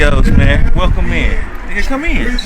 videos, man. Welcome in. Nigga, come in.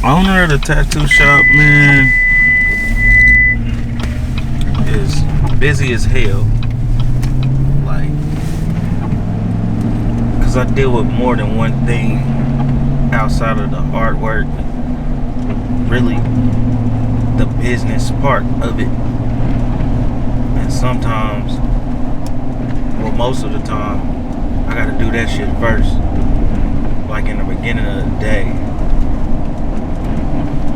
Owner of the tattoo shop, man, is busy as hell. Like, cause I deal with more than one thing outside of the artwork. Really, the business part of it. And sometimes, well, most of the time, I gotta do that shit first. Like in the beginning of the day.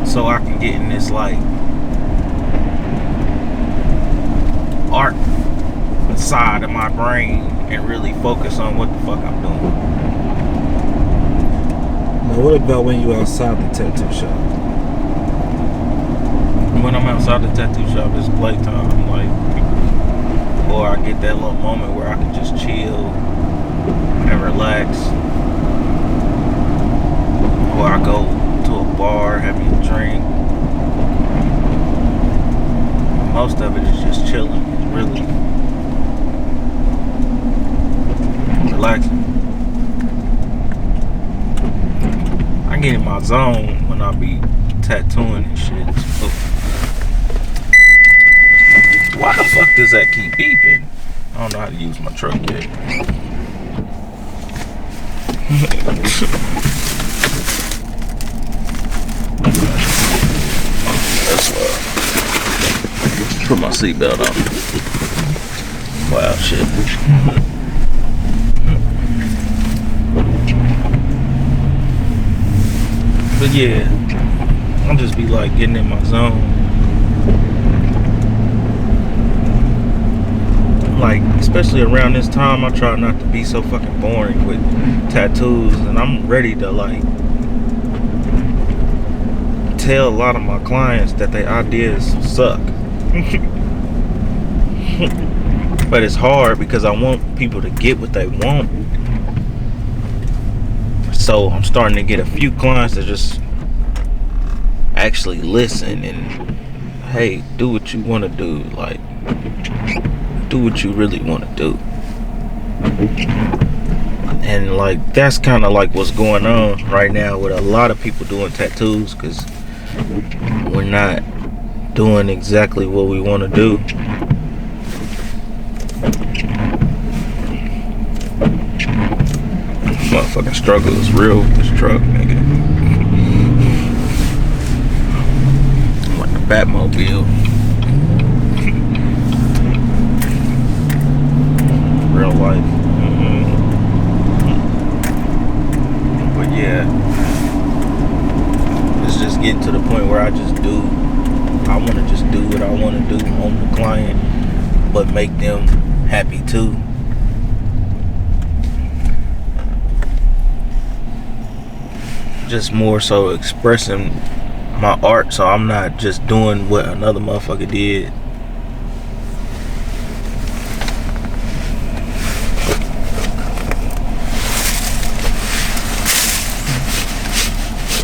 So I can get in this like art side of my brain and really focus on what the fuck I'm doing. Now what about when you outside the tattoo shop? When I'm outside the tattoo shop, it's playtime, like, or I get that little moment where I can just chill and relax, or I go to a bar, have me a drink. Most of it is just chilling, really relaxing. I get in my zone when I be tattooing and shit. So, why the fuck does that keep beeping? I don't know how to use my truck yet. That's why. Put my seatbelt on. Wow, shit. But yeah, I'll just be like getting in my zone. Like, especially around this time, I try not to be so fucking boring with tattoos, and I'm ready to like tell a lot of my clients that their ideas suck. But it's hard because I want people to get what they want. So I'm starting to get a few clients that just actually listen and, hey, do what you want to do. Like, do what you really want to do. And like, that's kind of like what's going on right now with a lot of people doing tattoos, because we're not doing exactly what we want to do. Motherfucking struggle is real with this truck, nigga. I'm like the Batmobile. Real life. But yeah, it's just getting to the point where I want to just do what I want to do on the client, but make them happy too. Just more so expressing my art, so I'm not just doing what another motherfucker did.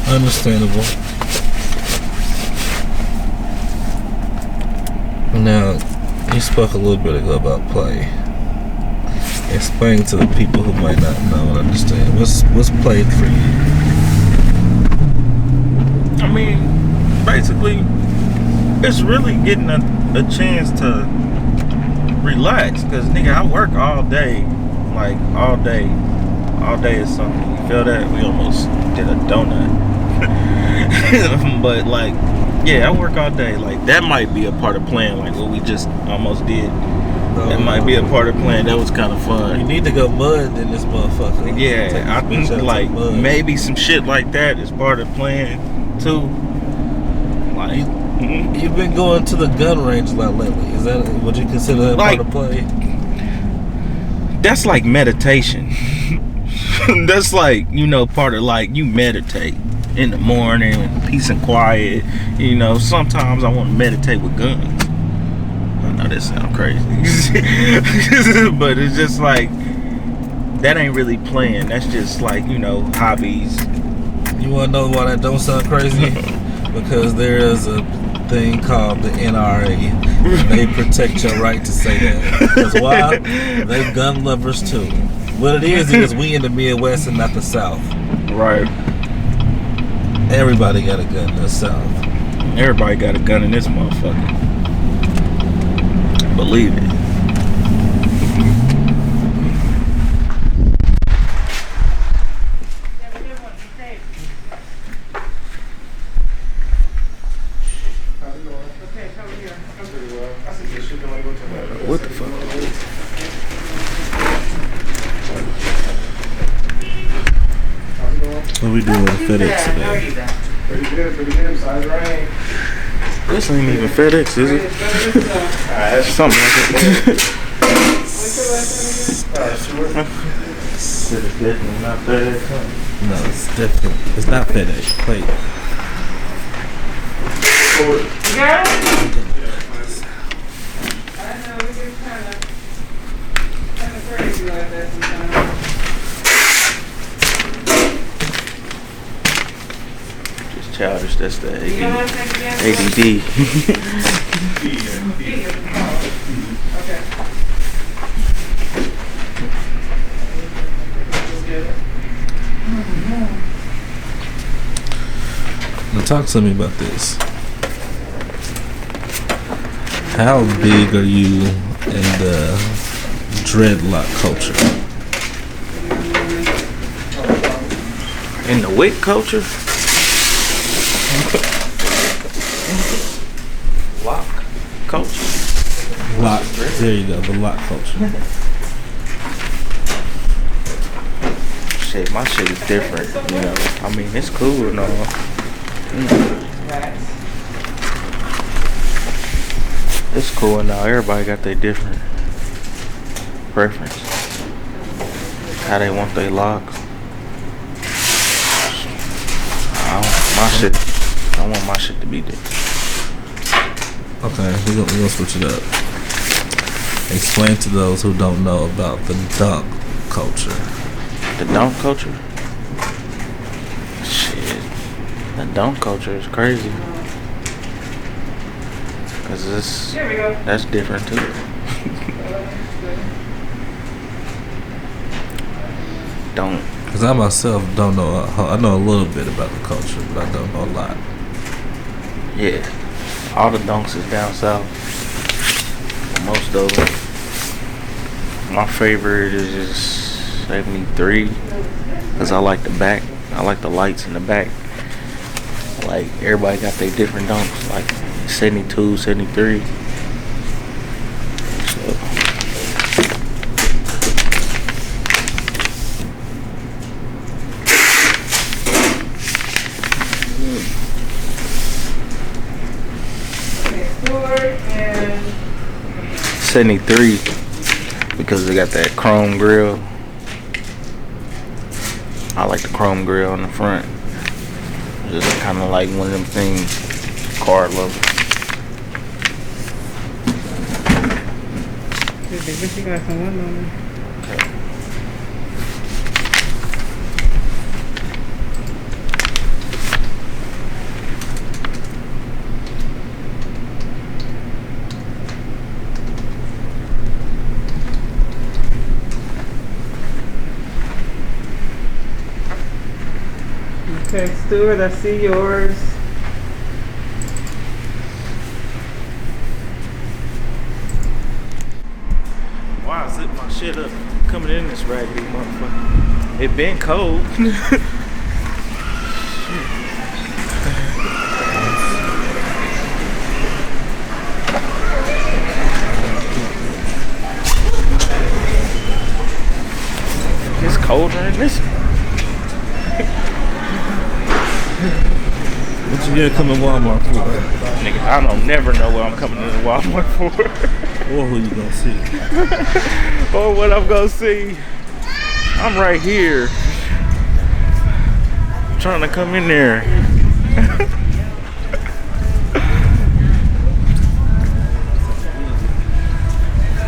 Understandable. Now, you spoke a little bit ago about play. Explain to the people who might not know and understand. What's play for you? I mean, basically, it's really getting a chance to relax. Because, nigga, I work all day. Like, all day. All day is something. You feel that? We almost did a donut. But, like, yeah, I work all day. Like, that might be a part of playing, like what we just almost did. though. That might be a part of the plan. That was kind of You fun. need to go mud in this motherfucker. Take Yeah, I this think bitch out to like mud. maybe some shit like that is part of the plan too. Like, You've been going to the gun range a lot lately. Is that, would you consider that Like- part of play? that's like meditation. That's like, you know, part of like you meditate in the morning, peace and quiet. You know, sometimes I want to meditate with guns. I know that sounds crazy, but it's just like that ain't really playing. That's just like, you know, hobbies. You want to know why that don't sound crazy? Because there is a thing called the NRA. And they protect your right to say that. Because why? They gun lovers too. What it is we in the Midwest and not the South. Right. Everybody got a gun in the South. Everybody got a gun in this motherfucker. Believe it. What the fuck? What we doing with FedEx today? Pretty good, besides rain. This ain't even FedEx, is it? Something like that. It's definitely not FedEx. No, it's different. It's not FedEx. Wait. Forward. You got it? I know, we get kind of crazy like that sometimes. Just childish. That's the You know what I'm saying again? ADD. Okay. Now talk to me about this. How big are you in the dreadlock culture? In the wit culture? Lock culture? Lock. There you go. The lock culture. Shit, my shit is different, you know. I mean, it's cool and all. It's cool and all. Everybody got their different preference. How they want their locks. I want my shit to be different. Okay, we're gonna switch it up. Explain to those who don't know about the dunk culture. The dunk culture? Shit. The dunk culture is crazy. Cause There we go. that's different too. Don't. Because I myself don't know. I know a little bit about the culture, but I don't know a lot. Yeah. All the dunks is down south. Most of them. My favorite is just 73. Because I like the back. I like the lights in the back. Like, everybody got their different dunks. Like 72, 73. So. 73 because they got that chrome grill. I like the chrome grill on the front. Just kind of like one of them things, car logo. But you got some one on there. Okay. Okay, Stuart, I see yours. Why I zip my shit up coming in this raggedy motherfucker? It been cold. Listen. What you gonna come to Walmart for? Nigga, I don't never know what I'm coming to Walmart for. Or who you gonna see? Or what I'm gonna see. I'm right here. I'm trying to come in there.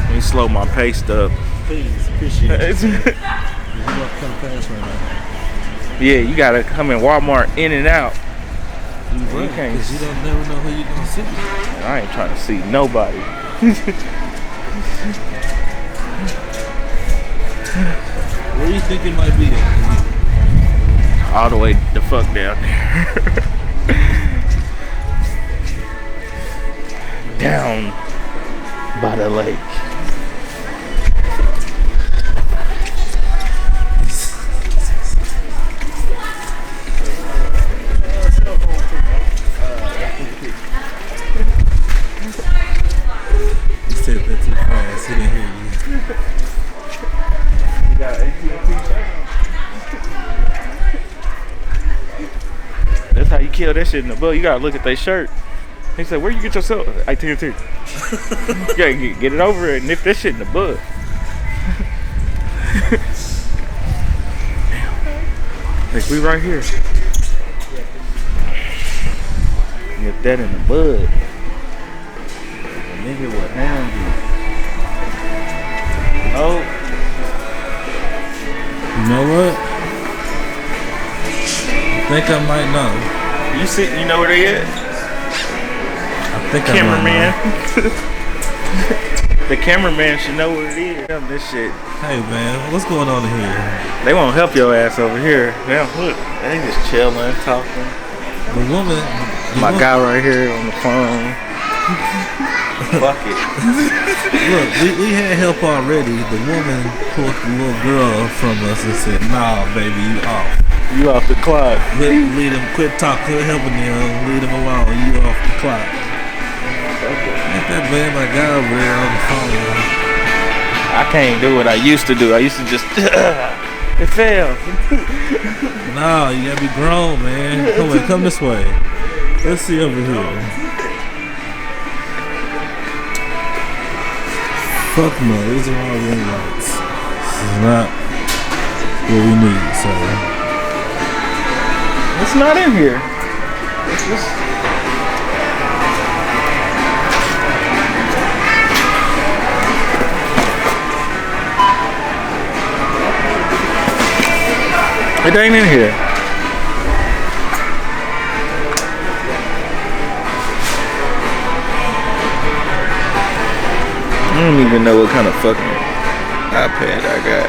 Let me slow my pace up. Please, appreciate it. You walk kind of fast right now. Yeah, you gotta come in Walmart in and out. You right, can't. because you don't never know who you gonna see. I ain't trying to see nobody. Where do you think it might be at? All the way the fuck down there. Down by the lake. You said that too fast. He didn't hear you. You got AT&T channel. That's how you kill that shit in the book. You gotta look at their shirt. He said, "Where you get yourself AT&T?" You gotta get it over and nip that shit in the bud. Like we right here. Nip that in the bud. The nigga will hound you. Oh. You know what? I think I might know. You know where they at? I think Cameraman. I might know. The cameraman should know what it is. This shit. Hey man, what's going on here? They won't help your ass over here. Now look, they just chilling, talking. The woman. My guy right here on the phone. Fuck it. Look, we had help already. The woman pulled the little girl from us and said, "Nah, baby, you off. You off the clock. Lead him. Quit talking. Quit helping him. Leave him alone. You off the clock." Ain't that bad? My guy over there on the phone. I can't do what I used to do. I used to just it failed. Nah, you gotta be grown, man. Come this way. Let's see over here. Fuck no, these are all ring lights. This is not what we need, so. It's not in here. It's just. It ain't in here. I don't even know what kind of fucking iPad I got.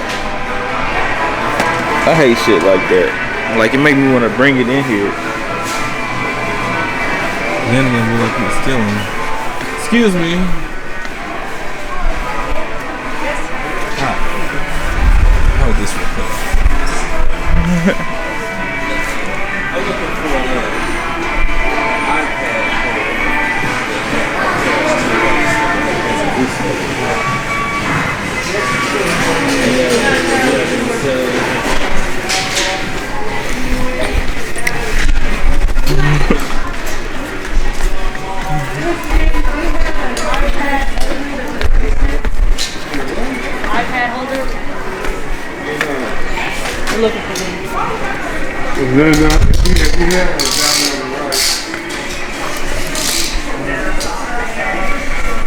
I hate shit like that. Like, it make me want to bring it in here. Then again, we're like we're stealing. Excuse me. Hi. Hold this real quick. I'm looking for an iPad. iPad holder. We're looking for them.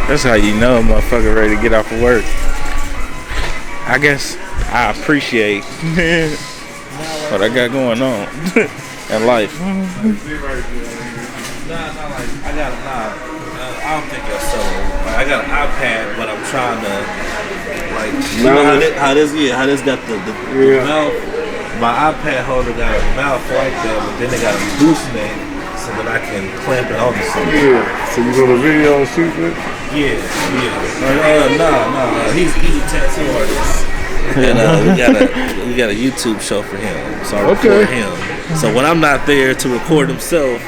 That's how you know a motherfucker ready to get off of work. I guess I appreciate what I got going on in life. I don't think that's so. Like, I got an iPad, but I'm trying to, like, you know how this got the mouth. My iPad holder got a mouth like that, but then they got a gooseneck so that I can clamp it onto something. Yeah. So you gonna video shoot it? Yeah. No. He's a tattoo artist, and we got a YouTube show for him. So I record him. So when I'm not there to record himself,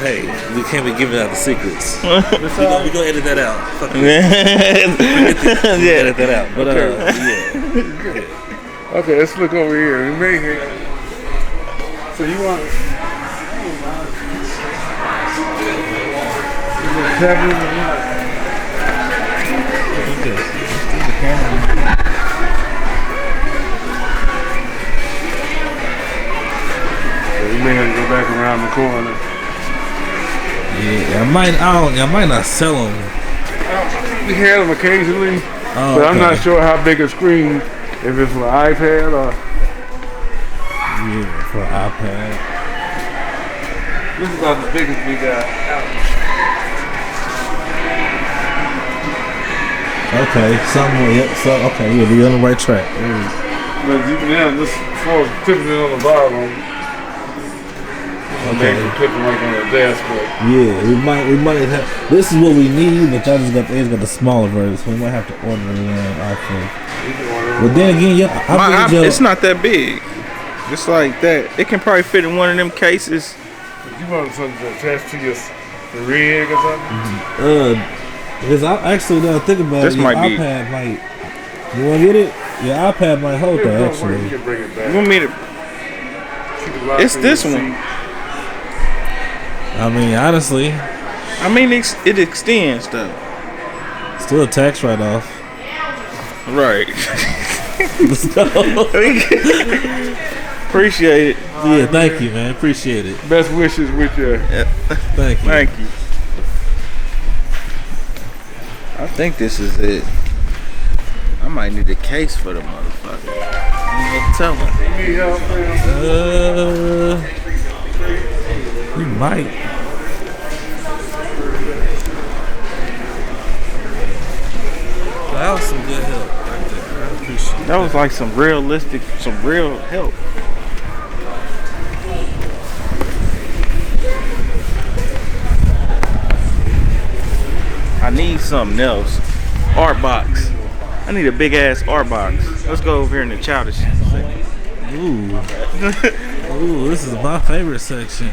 hey, we can't be giving out the secrets. we gonna edit that out. Fuck it. Edit that out. But yeah. Okay, let's look over here. We may have. So you want? Tablet or not? You may have to go back around the corner. Yeah, I might not sell them. We had them occasionally, but I'm not sure how big a screen. If it's for an iPad or yeah, for an iPad. This is about the biggest we got. Okay, somewhere. Yep. So okay, yeah, we're on the right track. But you can have this for tipping it on the bottom. Okay. Tipping like on the desk, but Yeah, we might have. This is what we need, but y'all just got the smaller version, so we might have to order it iPhone. But then again, yeah, it's not that big. It's like that. It can probably fit in one of them cases. you want something to attach to your rig or something? Because I actually now think about This it, your might be- iPad might. You want to get it? Your iPad might hold that You actually. can bring it back. You want me to? Keep it locked It's in this your one. seat. I mean, honestly, I mean, it extends though. still a tax write-off. Right. Let's go. Appreciate it. Yeah, thank you, man. Appreciate it. Best wishes with you. Thank you. Thank you. I think this is it. I might need a case for the motherfucker. I'm gonna tell him. Need help, man? We might. That was some good help right there. I appreciate That was like some real help. I need something else. Art box. I need a big ass art box. Let's go over here in the childish section. Ooh. Ooh, this is my favorite section.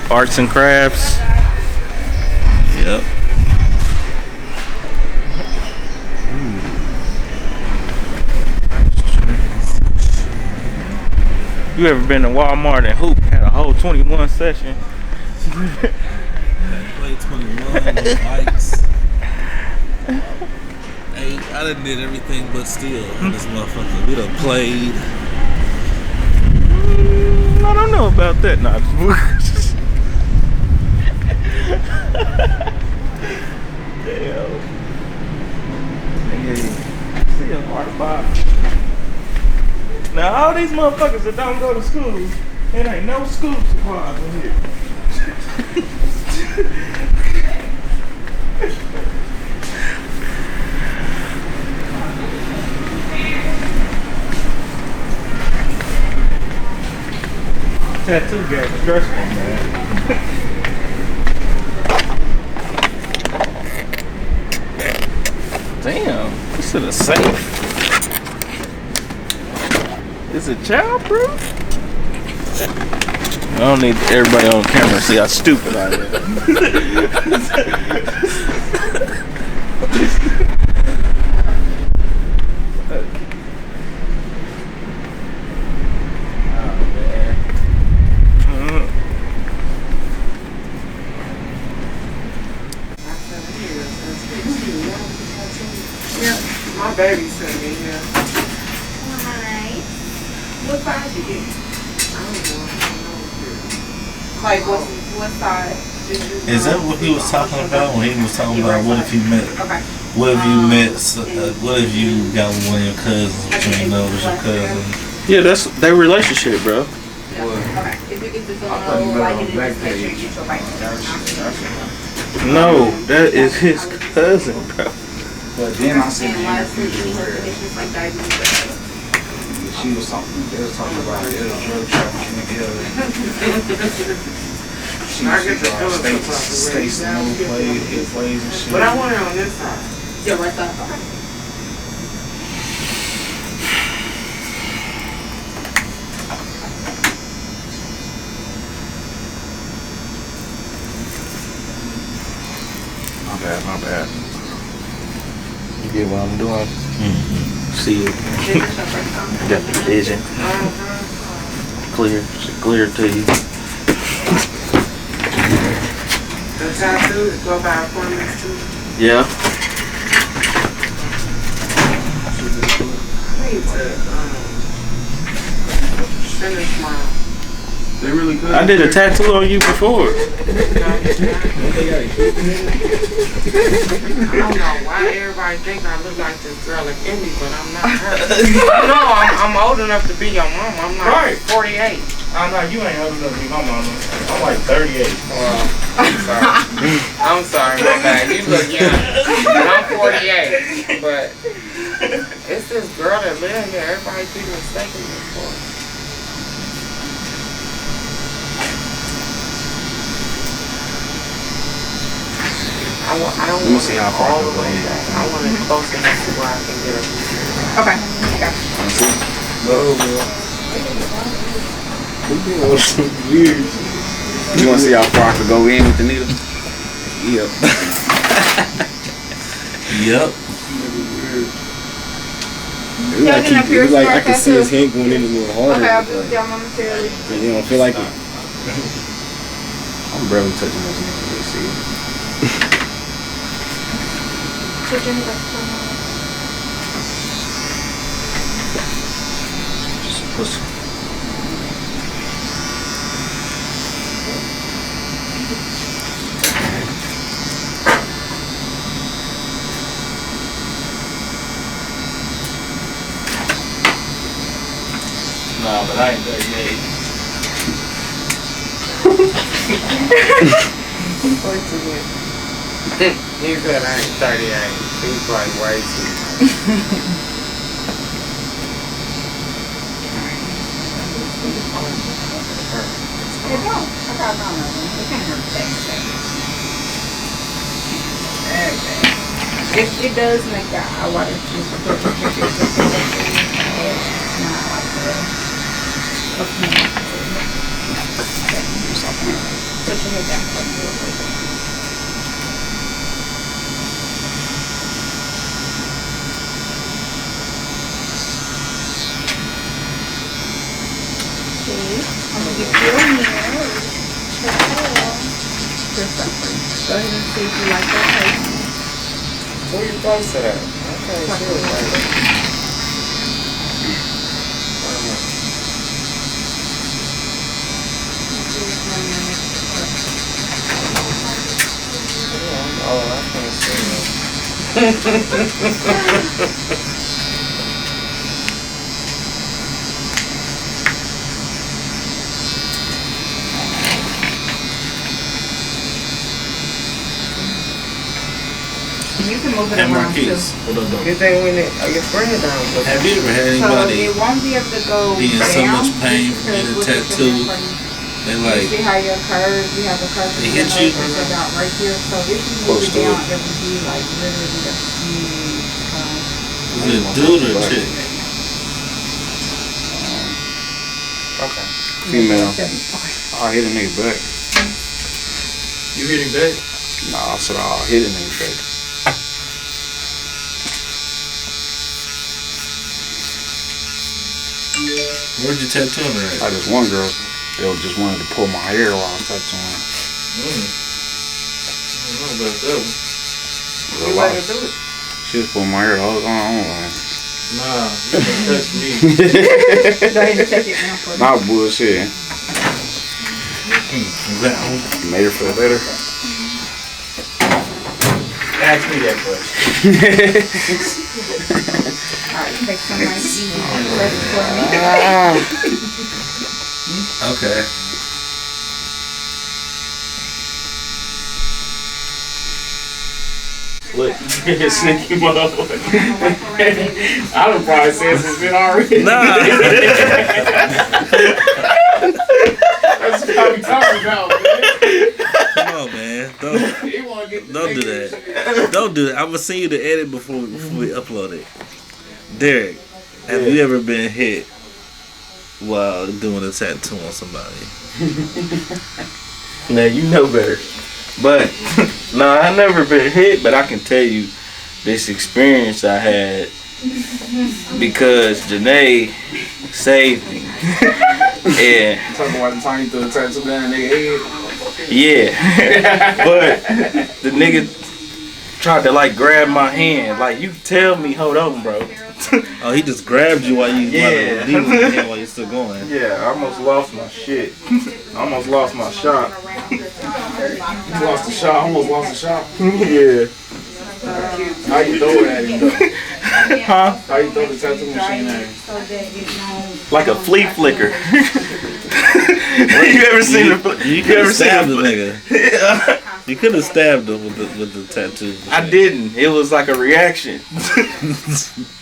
Arts and crafts. Yep. You ever been to Walmart and Hoop had a whole 21 session? Play 21, bikes. 8. I done did everything but still in this motherfucker. We done played. I don't know about that. Nah. Damn. Hey, see a hard box. Now all these motherfuckers that don't go to school, it ain't no school supplies in here. Tattoo game is stressful, man. Damn, this is a safe. Is it childproof? I don't need everybody on camera to see how stupid I am. My baby sent me here. What size you get? I don't know. Like what size? Is that what he was talking about when he was talking about what if you met? Okay. What if you met? What if you got one of your cousins, but you didn't know it was your cousin? Yeah, that's their relationship, bro. Okay. If you get to feel like it, just make sure you get your right. No, that is his cousin, bro. But then I seen the And last week interview we where had issues like diabetes. they was talking about it was drug trafficking together. She I was get the feeling Stacy sometimes played, hit plays and shit. But I want it on this side. Yeah, right side. Okay. My bad. You get what I'm doing? See it. Got the vision. Clear to you. The tattoos go by appointments too. Yeah. I need to finish my. They really good. I did a tattoo on you before. I don't know why everybody think I look like this girl at Emmy, but I'm not her. No, I'm old enough to be your mom. I'm like Right. 48. Oh no, you ain't old enough to be my mama. I'm like 38. Well, I'm sorry, my bad. You look young. I'm 48, but it's this girl that lives here. Everybody keep mistaking me for. I don't Let me see how far I can go in. I want it close enough to where I can get it. Okay. You want to see how far I could go in with the needle? Yep. Yep. It was like I could see his head going in a little harder. Okay, I'll do it down momentarily. You don't feel like it? I'm barely touching those needles. Let's see. Put your head up. Just push. Nah, but I ain't 38. He said I ain't 38. He's like way too much. It don't. I got it on. It can't hurt that. It does make that I want to just put your picture not like the okay. Put your head down for me real quick. Okay, I'm gonna get you a mirror. Check it out. Just that for you. Go ahead and see if you like that face. Where you place it at? Okay, oh, I can't see it. You can move it And around Marquis, too. what up, though? You think when your friend down? Have you ever had So anybody it won't be able to go be in down. so much pain from because getting a we'll get tattoo? your hand They from- like, you see how your curve, you have a curve. They hit you? About right here. So if you move it down, it would be like literally a huge is it a dude or a chick? Okay. Female. Okay. I'll hit a nigga back. You hitting back? Nah, I said I'll hit a nigga back. Where'd you tattoo on her I at? just one girl, they just wanted to pull my hair while I was tattooing. I don't know about that one. You let her do it. She was pulling my hair all the time. Nah, you can touch me. Go ahead and check it now for me. Not bullshit. That one? Made her feel better. Ask me that question. Alright, take some nice easy breath for me. Okay. Look, sneaky motherfucker. I done probably said some shit already. Nah. That's what I'm talking about, man. Come on, man. Don't do that. Don't do that. I'm gonna send you the edit before we upload it. Derrick, have you ever been hit while doing a tattoo on somebody? Now you know better. But no, I never been hit. But I can tell you this experience I had because Janae saved me. And Talking about the time you threw the tattoo down in their head. yeah, but the nigga tried to like grab my hand. Like, you tell me, hold on, bro. Oh, he just grabbed you while you Yeah. while you're still going. Yeah, I almost lost my shit. I almost lost my shot. You lost the shot, almost lost the shot. Yeah. How you throw it at him though? Huh? How you throw the tattoo machine at him? Like a flea flicker. You ever seen the? You could have stabbed the nigga. You could have stabbed him with the tattoo. I didn't. It was like a reaction.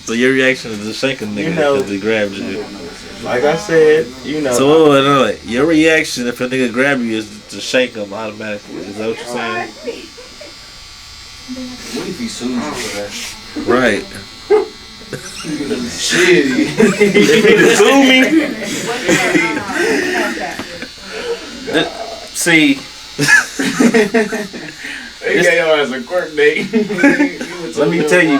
So your reaction is to shake a nigga You know- because he grabbed you. Like I said, you know. So no, your reaction if a nigga grab you is to shake him automatically. Is that what you're saying? What if he sues you for that? Right. Shit. Sue me. See, They got your ass a court date. let me tell you.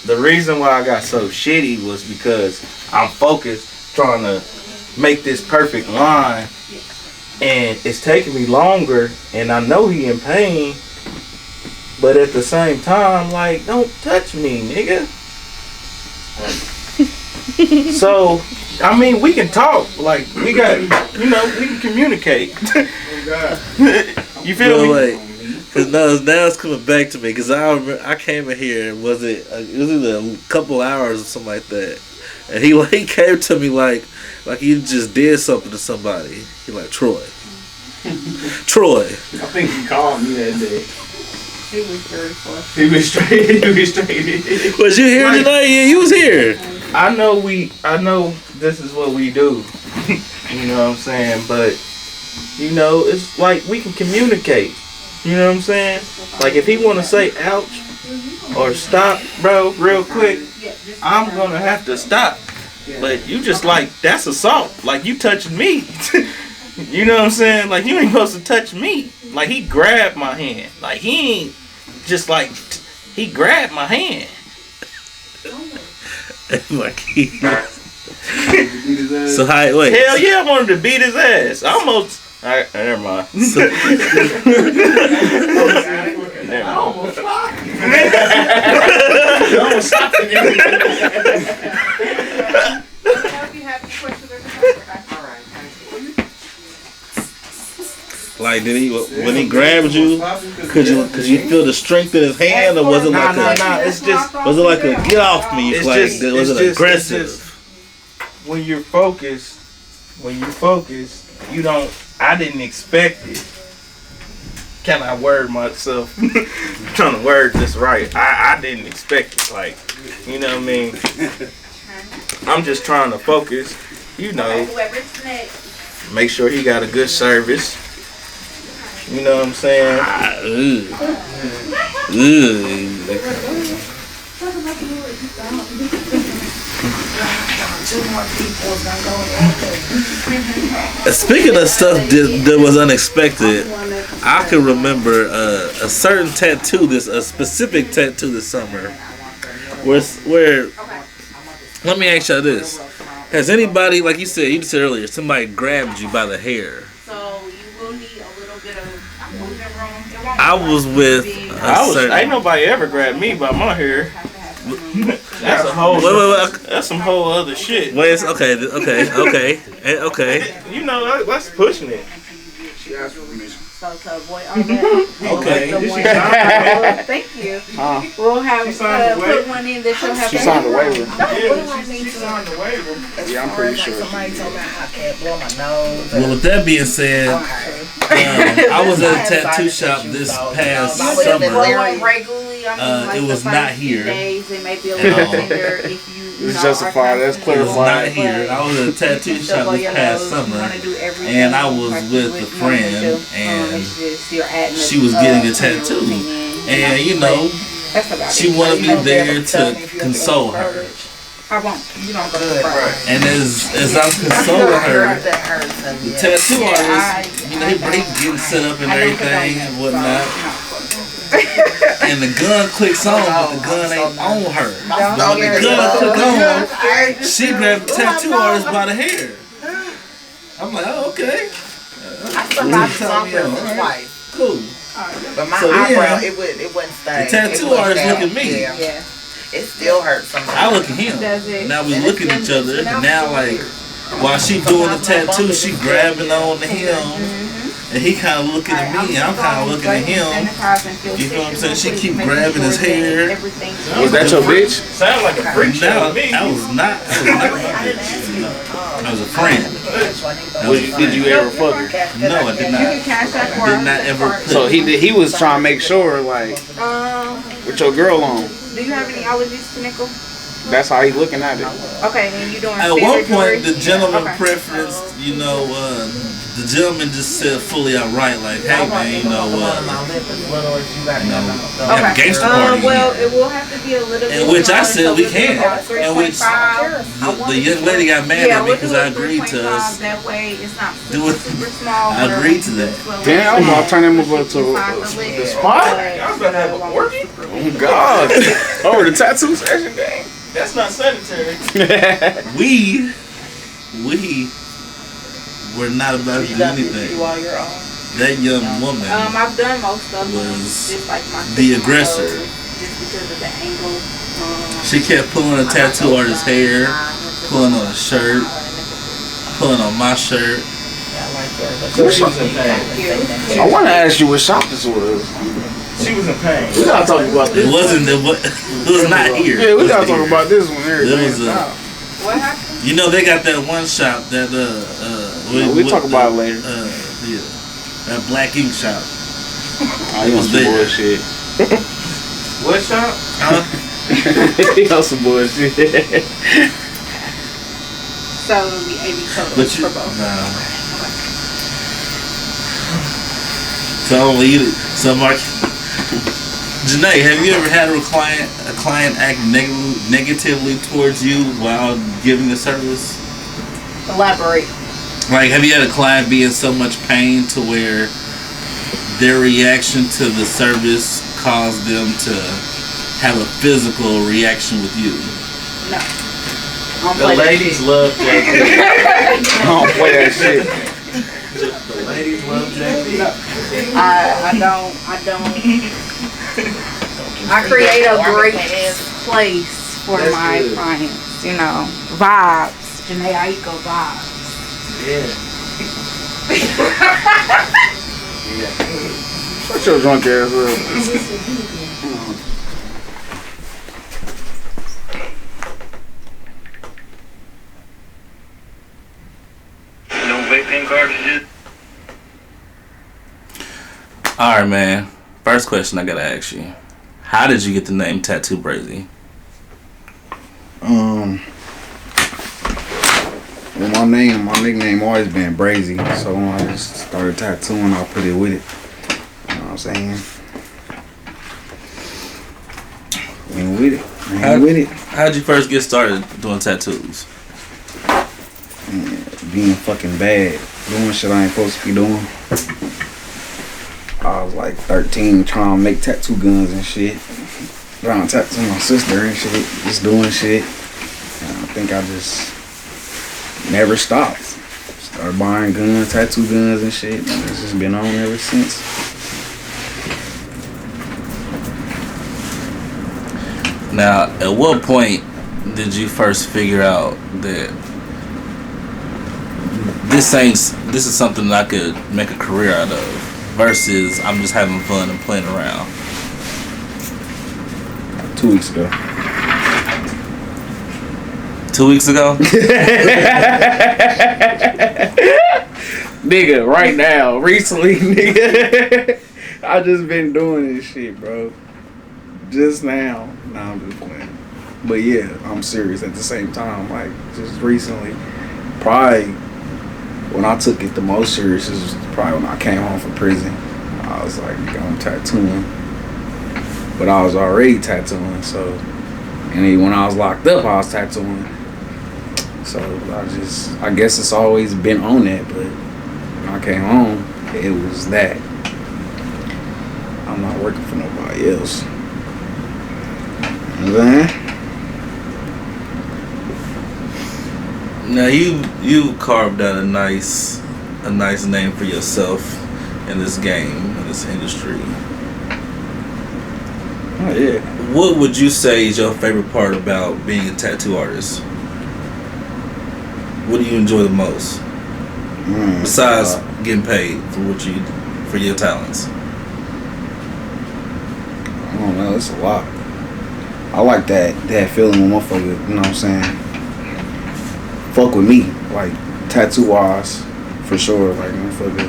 The reason why I got so shitty was because I'm focused trying to make this perfect line, and it's taking me longer, and I know he in pain, but at the same time, like, don't touch me, nigga. So, I mean, we can talk, like, we got, we can communicate. You feel me? Wait. Cause now it's coming back to me. Cause I remember I came in here. It was either a couple hours or something like that, and he came to me like you just did something to somebody. He like Troy. I think he called me that day. He was very flustered. He was straight. Was you here tonight? Yeah, you was here. I know this is what we do. You know what I'm saying? But, it's like we can communicate. You know what I'm saying? Like, if he want to say ouch or stop, bro, real quick, I'm going to have to stop. But you just like, that's assault. Like, you touching me. You know what I'm saying? Like, you ain't supposed to touch me. Like, he grabbed my hand. Like, he ain't just like, he grabbed my hand. Marquis. So wait. Hell yeah, I wanted to beat his ass. I almost. Alright, never mind. Never Like, did he when he grabbed you? Could you feel the strength in his hand, or was it like It's just. was it like a get off me? It's Like, just. was it aggressive? When you're focused, you don't. I didn't expect it. Can I word myself? I'm trying to word this right. I didn't expect it. Like, you know what I mean? I'm just trying to focus. Whoever's next. Make sure he got a good service. You know what I'm saying? Speaking of stuff that was unexpected, I can remember a certain tattoo, a specific tattoo this summer. Where let me ask y'all this: has anybody, like you said earlier, somebody grabbed you by the hair? So you will need a little bit of movement room. I was with Ain't nobody ever grabbed me by my hair. That's a whole. That's some whole other shit. Wait, it's okay. That's pushing it. So to avoid all that. Okay. Thank you. We'll have put one in that you'll have. She signed the waiver. Yeah, I'm pretty sure. Somebody told me I can't blow my nose. Well, with that being said, I was at a tattoo shop this past summer. Regularly, It was not here. Days, it may be a little tender if you. It's justified. That's It was clarified. not here. I was at a tattoo shop this past summer, and I was with a friend, and she was getting a tattoo, and she wanted me there to console her. I won't. You don't go to the front. And as I'm consoling her, that hurts. the tattoo artist, you know, he getting set up and everything and whatnot. And the gun clicks on, but the gun ain't on her. But when the gun click on, she grabbed the tattoo artist by the hair. I'm like, oh, okay. I survived something twice. Cool. But my So, eyebrow, yeah. it wouldn't stay. The tattoo artist look at me. Yeah. It still hurts sometimes. I look at him. Now we look at each other. And now, like, while she doing the tattoo, she grabbing on to him. And he kind of looking at me, and I'm kind of looking at him. You know what I'm saying? She keep grabbing his hair. Was that your bitch? Sound like a freak show to me. I was not a bitch. I was a friend. Did you ever fuck her? No, I did not. Did not ever put. So he was trying to make sure, like, with your girl on. Do you have any allergies to nickel? That's how he looking at it. Okay, and you doing At one standard point, jewelry? the gentleman Okay. preference, you know, the gentleman just said fully outright, like, hey man, you know, have a gangster party. Well, it will have to be a little bit. In which I smaller, said so we we'll do can. about In which 3.5. the young lady got mad Yeah, at me we'll because do I a agreed to 3.5. us. That way, it's not Do it. super small. I agreed to that. Damn, I'm gonna turn that move up to the spot. Y'all better have a working. Oh God! Oh, the tattoo session game. That's not sanitary. We were not about to do anything. That young woman I've done most of them. was Just like my the aggressor. Just because of the angle. She kept pulling a tattoo artist's hair, pulling on a shirt, pulling on my shirt. I want to ask you what shop this was. She was in pain. We gotta talk about It this. wasn't. It was not here. Yeah, we gotta talk about this one. It was What happened? you know, they got that one shop that we'll talk about it later. Yeah, that black ink shop. Oh, you on some there. bullshit. What shop? You on some bullshit. So it'll be 80 total But you, for both. nah. So I'm gonna leave it. So Mark, Janae, have you ever had a client act negatively towards you while giving a service? Elaborate. Like, have you had a client be in so much pain to where their reaction to the service caused them to have a physical reaction with you? No. The ladies love Jack. I don't play that shit. The ladies love Jack. I don't. I create a great place for my clients. You know, vibes. Janae Aiko vibes. Yeah. Shut your drunk ass up. No vaping cartridges. Alright, man. First question I gotta ask you. How did you get the name Tattoo Brazy? Well, my nickname always been Brazy. So when I just started tattooing, I put it with it. You know what I'm saying? Went with it. Ran with it. How'd you first get started doing tattoos? Being fucking bad. Doing shit I ain't supposed to be doing. I was like 13 trying to make tattoo guns and shit. Trying to tattoo my sister and shit. Just doing shit. And I think I just never stopped. Started buying guns, tattoo guns and shit. And it's just been on ever since. Now, at what point did you first figure out that this is something that I could make a career out of versus I'm just having fun and playing around? 2 weeks ago. 2 weeks ago? Nigga, right now, recently, nigga. I just been doing this shit, bro. Just now. Nah, I'm just playing. But yeah, I'm serious at the same time. Like, just recently. Probably when I took it the most serious is probably when I came home from prison. I was like, nigga, I'm tattooing. But I was already tattooing, so And then when I was locked up, I was tattooing. So I guess it's always been on that, but when I came home, it was that. I'm not working for nobody else. You know what I'm saying? Now you carved out a nice name for yourself in this game, in this industry. Oh yeah. What would you say is your favorite part about being a tattoo artist? What do you enjoy the most? Besides getting paid for your talents. I don't know, it's a lot. I like that feeling when motherfucker, you know what I'm saying? Fuck with me, like tattoo wise, for sure. Like motherfucker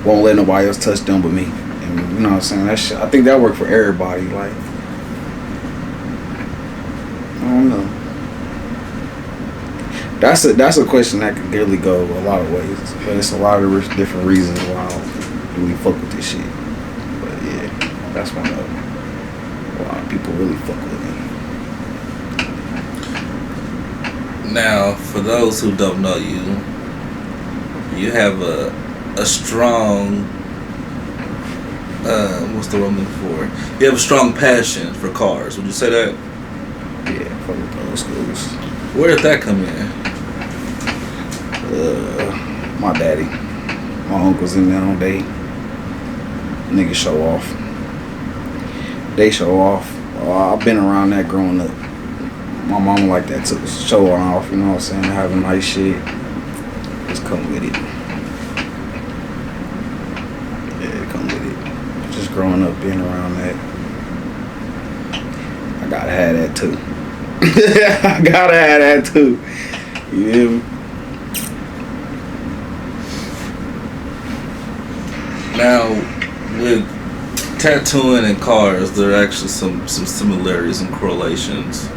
won't let nobody else touch them but me. And you know what I'm saying? That shit, I think that worked for everybody. Like I don't know. That's a question that could really go a lot of ways, but it's a lot of different reasons why I don't really fuck with this shit. But yeah, that's one of them. A lot of people really fuck with me. Now, for those who don't know you, you have a strong, what's the word I'm looking for? You have a strong passion for cars. Would you say that? Yeah, fuck with those schools. Where did that come in? My daddy, my uncles in there on they niggas show off. They show off. I've been around that growing up. My mama like that too, showing off, you know what I'm saying, having nice shit. Just come with it. Yeah, come with it. Just growing up, being around that. I gotta have that too. I gotta have that too. You hear me? Now, with tattooing and cars, there are actually some similarities and correlations.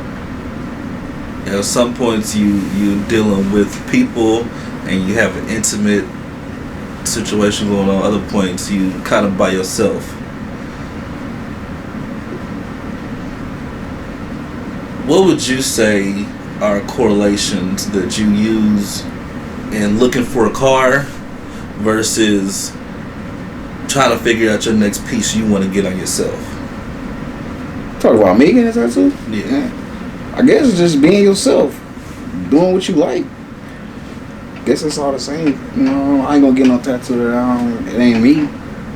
At some points, you dealing with people and you have an intimate situation going on. Other points, you kind of by yourself. What would you say are correlations that you use in looking for a car versus trying to figure out your next piece you want to get on yourself? Talk about me getting a tattoo? Yeah. I guess it's just being yourself, doing what you like. Guess it's all the same. You know, I ain't gonna get no tattoo that it ain't me.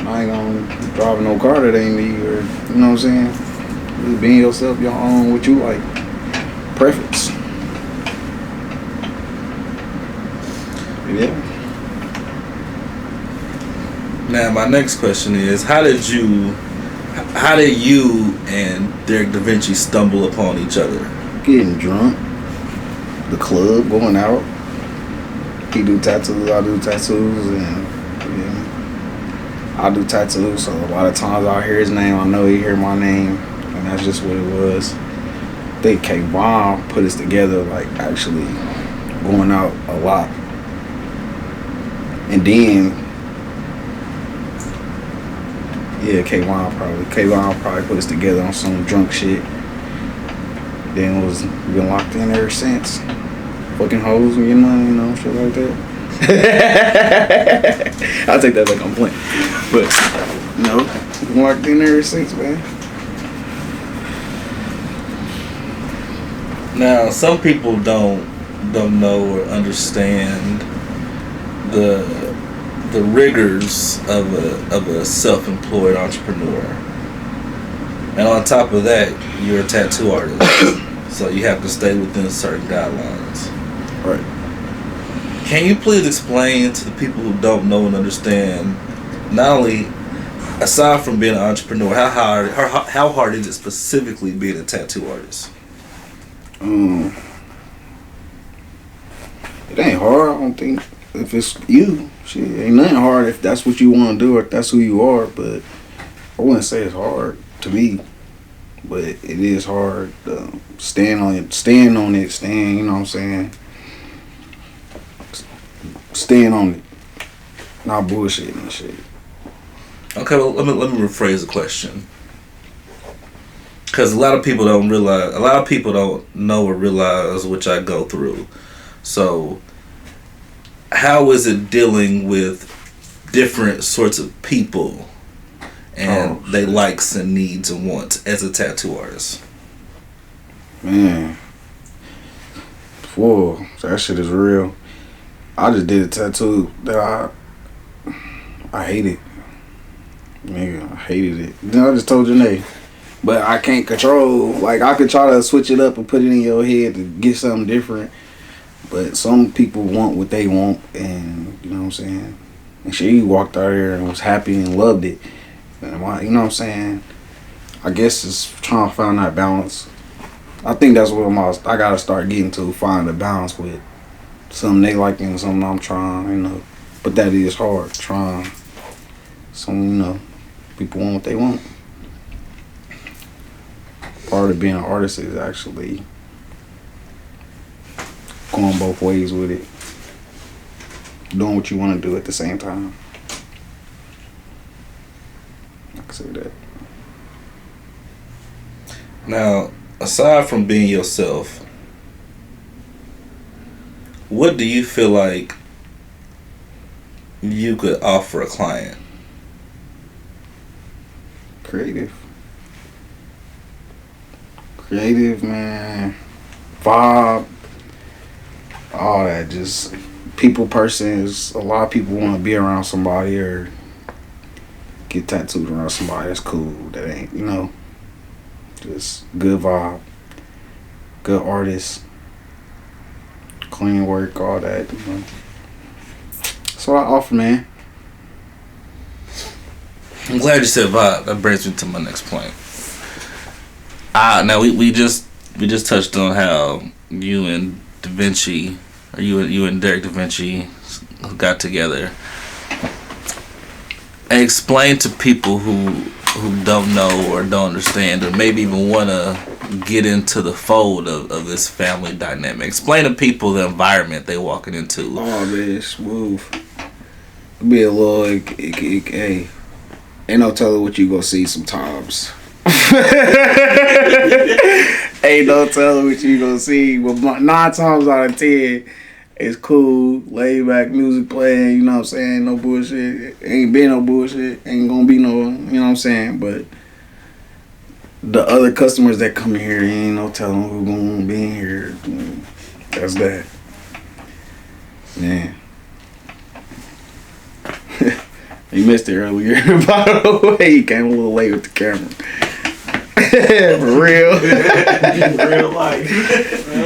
I ain't gonna drive no car that ain't me, or you know what I'm saying. Just being yourself, your own, what you like, preference. Yeah. Now, my next question is, how did you and Derrick Da Vinci stumble upon each other? Getting drunk, the club, going out. He do tattoos, I do tattoos, and yeah, I do tattoos. So a lot of times I hear his name, I know he hear my name, and that's just what it was. I think K-Von put us together, like actually going out a lot, and then yeah, K-Von probably put us together on some drunk shit. Then we've been locked in ever since. Fucking hoes and getting money, you know, shit like that. I'll take that like I'm playing. But, no, we've been locked in ever since, man. Now, some people don't know or understand the rigors of a self-employed entrepreneur. And on top of that, you're a tattoo artist. So you have to stay within certain guidelines. Right. Can you please explain to the people who don't know and understand, not only, aside from being an entrepreneur, how hard is it specifically being a tattoo artist? It ain't hard, I don't think. If it's you, shit, ain't nothing hard if that's what you want to do or if that's who you are. But I wouldn't say it's hard to me. But it is hard to stand on it, you know what I'm saying? Stand on it. Not bullshitting and shit. Okay, well, let me rephrase the question. Because a lot of people don't realize. A lot of people don't know or realize which I go through. So, how is it dealing with different sorts of people and their likes and needs and wants as a tattoo artist? Man. Whoa, that shit is real. I just did a tattoo that I hated. Nigga, I hated it. Then I just told Janae. But I can't control, like I could try to switch it up and put it in your head to get something different. But some people want what they want, and you know what I'm saying? And she walked out here and was happy and loved it. And you know what I'm saying? I guess it's trying to find that balance. I think that's what I gotta start getting to, find the balance with something they like and something I'm trying, you know. But that is hard, trying. Some, you know, people want what they want. Part of being an artist is actually going both ways with it. Doing what you want to do at the same time. I can say that. Now, aside from being yourself, what do you feel like you could offer a client? Creative, man. Vibe. All that. Just people, persons. A lot of people want to be around somebody or get tattooed around somebody. That's cool. That ain't, you know. Just good vibe. Good artist. Clean work, all that. You know. That's what I offer, man. I'm glad you said vibe. That brings me to my next point. Now we just touched on how you and Da Vinci, or you and Derrick Da Vinci got together. And explain to people who don't know or don't understand or maybe even want to get into the fold of this family dynamic. Explain to people the environment they walking into. Oh man, smooth. Be a little, hey, ain't no telling what you gonna see sometimes. Ain't no telling what you gonna see, but 9 times out of 10, it's cool, laid back music playing. You know what I'm saying? No bullshit. Ain't been no bullshit. Ain't gonna be no. You know what I'm saying? But the other customers that come in here, ain't no telling who gonna be in here. That's that. Man. You missed it earlier. By the way, he came a little late with the camera. For real. Real life.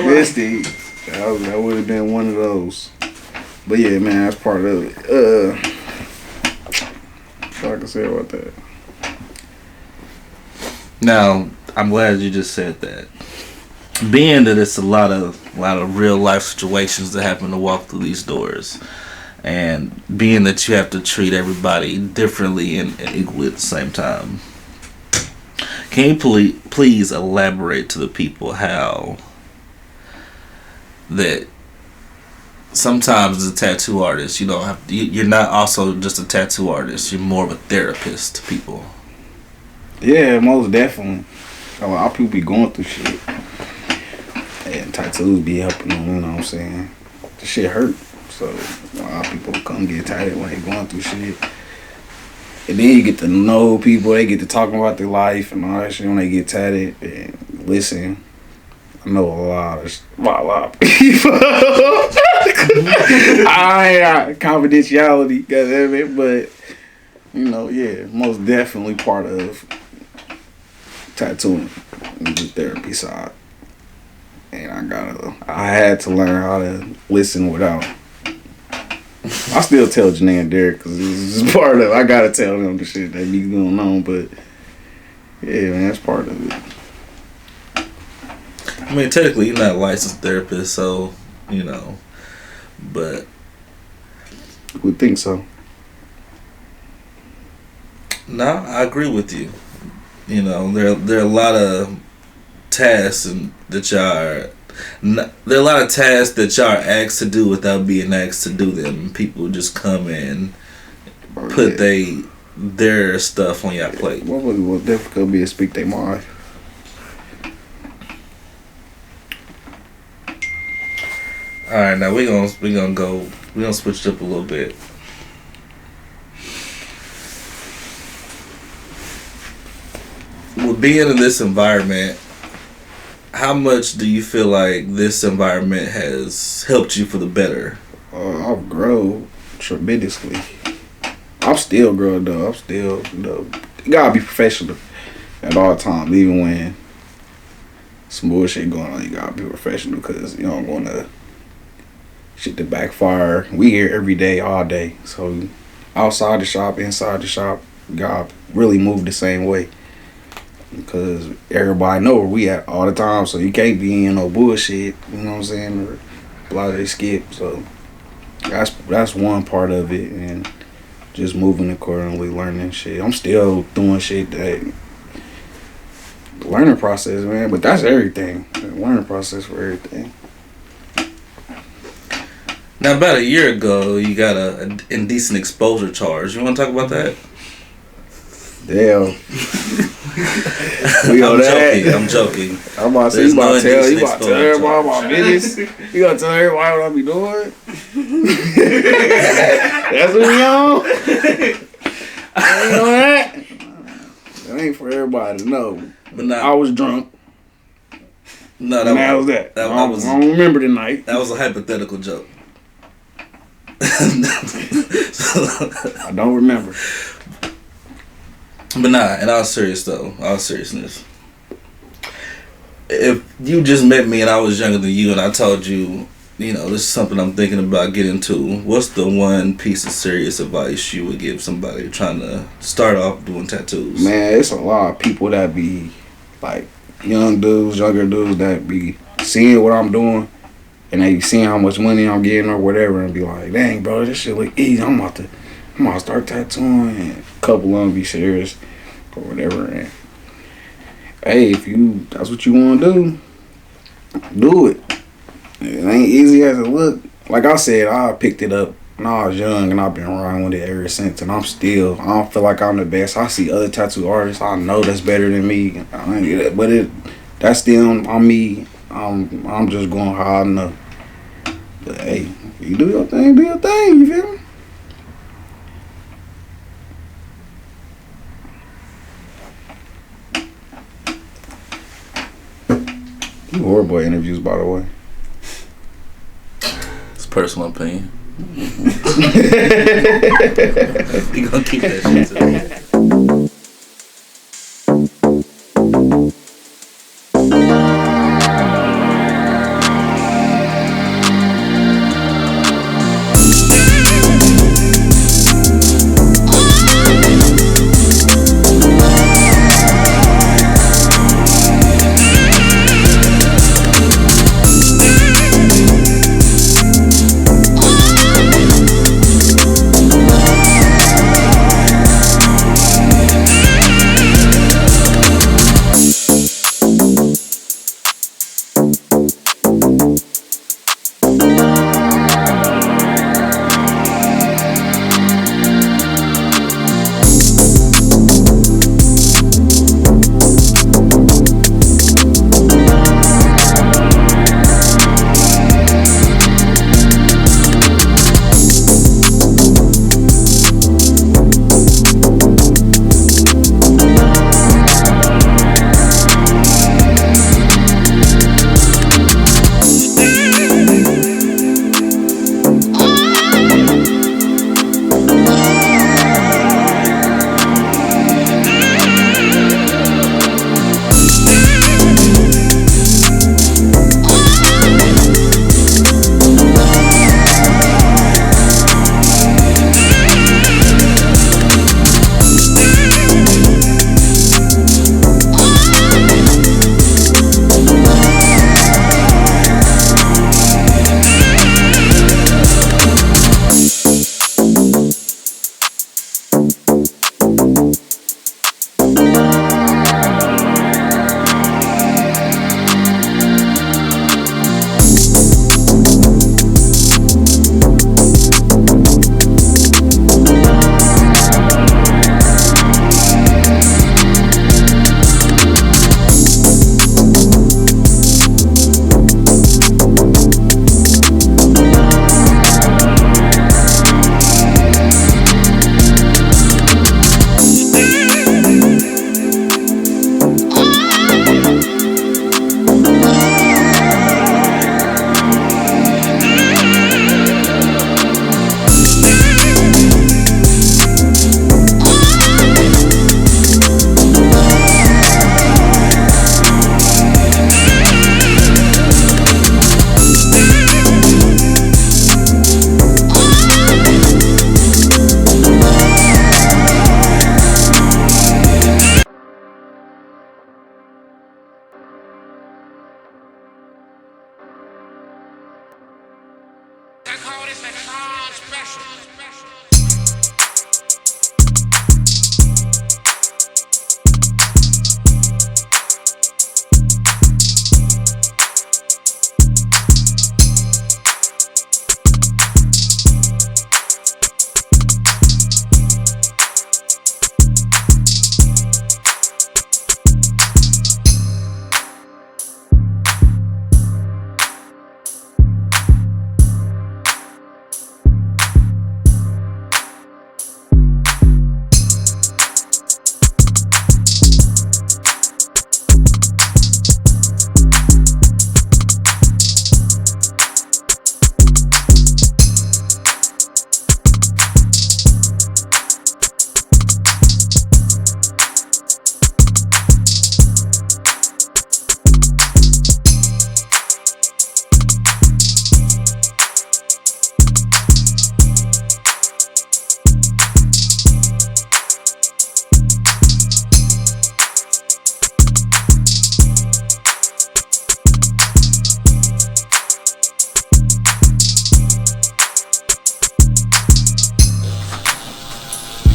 Missed it. That would have been one of those. But yeah, man, that's part of it. What I can say about that. Now, I'm glad you just said that. Being that it's a lot of real life situations that happen to walk through these doors. And being that you have to treat everybody differently and equally at the same time, can you please elaborate to the people how that sometimes as a tattoo artist, you don't have to, you're not also just a tattoo artist, you're more of a therapist to people. Yeah, most definitely. A lot of people be going through shit. And tattoos be helping them, you know what I'm saying? The shit hurt. So a lot of people come get tatted when they going through shit. And then you get to know people, they get to talking about their life and all that shit when they get tatted. And listen, I know a lot of people. I ain't confidentiality, goddammit, but you know, yeah, most definitely part of tattooing and the therapy side. And I had to learn how to listen without. I still tell Janae and Derrick because this is part of it. I gotta tell them the shit that be going on, but yeah, man, that's part of it. I mean, technically, you're not a licensed therapist, so you know, but Would think so. No, I agree with you. You know, there are a lot of tasks that y'all there are a lot of tasks that y'all are asked to do without being asked to do them. People just come in, put their stuff on your plate. What definitely could be to speak their mind. right, now we gonna switch it up a little bit. With being in this environment, how much do you feel like this environment has helped you for the better? I've grown tremendously. I'm still growing though. You gotta be professional at all times, even when some bullshit going on. You gotta be professional because you don't want to shit to backfire. We here every day, all day. So outside the shop, inside the shop, you gotta really move the same way. Because everybody know where we at all the time, so you can't be in no bullshit, you know what I'm saying, or blah, they skip. So that's one part of it, and just moving accordingly, learning shit. I'm still doing shit that learning process, man, but that's everything. The learning process for everything. Now, about a year ago, you got a indecent exposure charge. You want to talk about that? Damn. I'm joking. I'm about to say, you about to tell everybody my business. You gonna tell everybody what I be doing? That's what we on? You know that? That ain't for everybody to know. But nah, I was drunk. No, that was that. I don't remember the night. That was a hypothetical joke. I don't remember. But nah, in all seriousness, if you just met me and I was younger than you and I told you, you know, this is something I'm thinking about getting into, what's the one piece of serious advice you would give somebody trying to start off doing tattoos? Man, it's a lot of people that be like young dudes, younger dudes that be seeing what I'm doing and they seeing how much money I'm getting or whatever and be like, dang, bro, this shit look easy. I'm about to start tattooing, and a couple of them be serious or whatever. And hey, if that's what you want to do it. It ain't easy as it look. Like I said, I picked it up when I was young, and I've been riding with it ever since. And I don't feel like I'm the best. I see other tattoo artists I know that's better than me, but that's still on me. I'm just going how I know. But hey, you do your thing. You feel me? You horrible at interviews, by the way. It's personal opinion. You gonna keep that shit to me.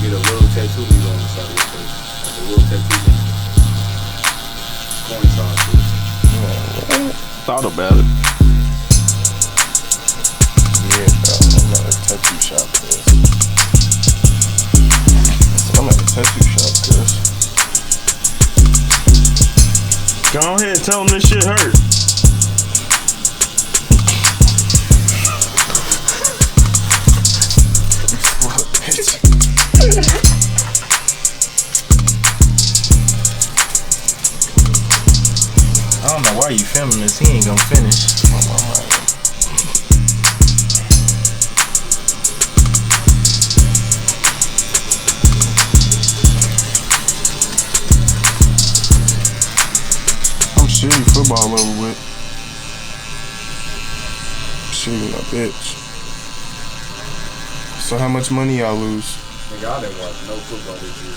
Get a little tattoo leave on the side of your face. Like a little tattoo leaf. Coin size. Thought about it. Yeah, bro. I'm at a tattoo shop, cuz. I'm at a tattoo shop, cuz. Go ahead, tell them this shit hurt. I don't know why you filming this. He ain't gonna finish. I'm shitty football over with. Shitty, a bitch. So how much money y'all lose? Nigga, I didn't watch no football this year.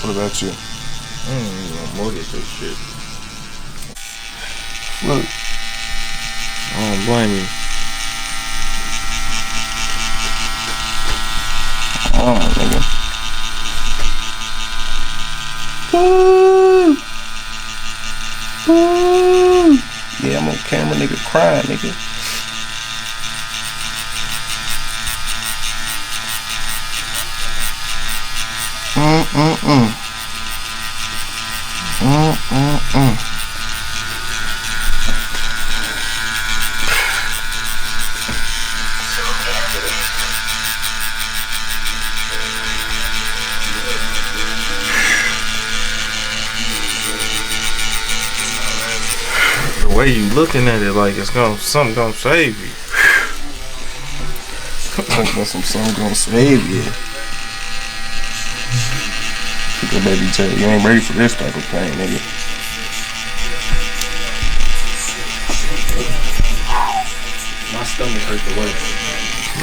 What about you? I don't even want more of this shit. Look. I don't blame you. Oh, nigga. Yeah, I'm on camera, nigga, crying, nigga. The way you looking at it, like it's something gonna save you. Talking about something gonna save you. Nigga, baby J, you ain't ready for this type of pain, nigga. My stomach hurt the worst.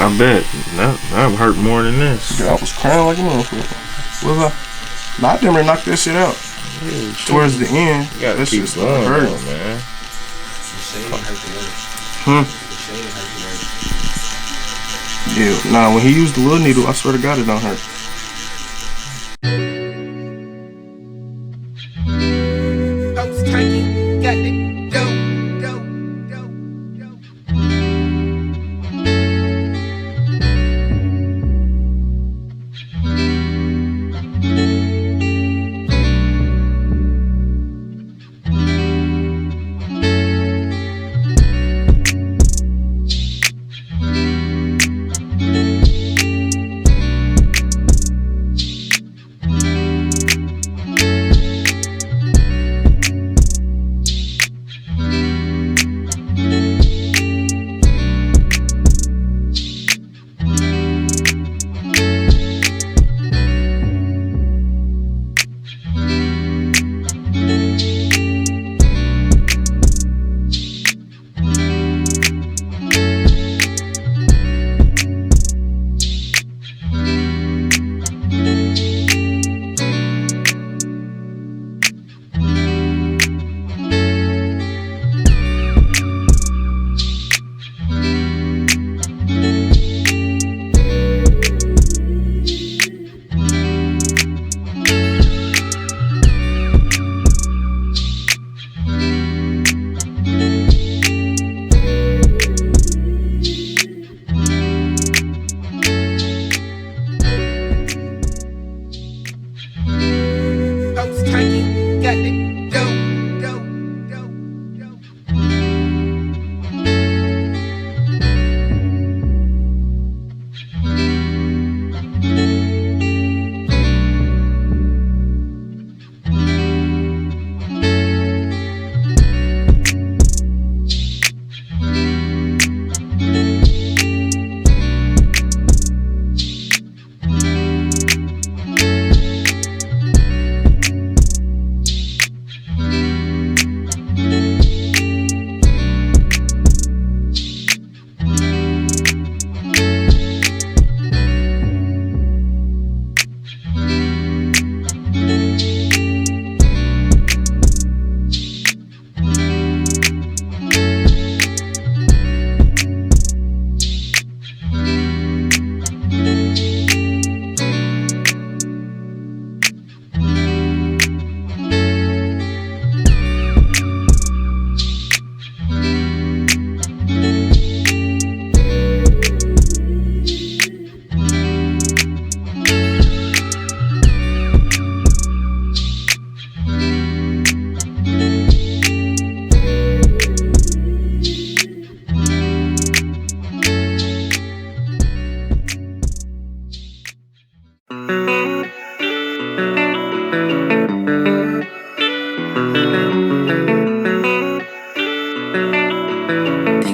I bet that hurt more than this. Dude, I was crying like a motherfucker. Was I? Nah, I damn near knocked that shit out. Yeah, Towards the end, you gotta that keep shit going, hurt. though, man. The shade hurt the worst. Hmm. The shade hurt the worst. Yeah, nah, when he used the little needle, I swear to God, it don't hurt.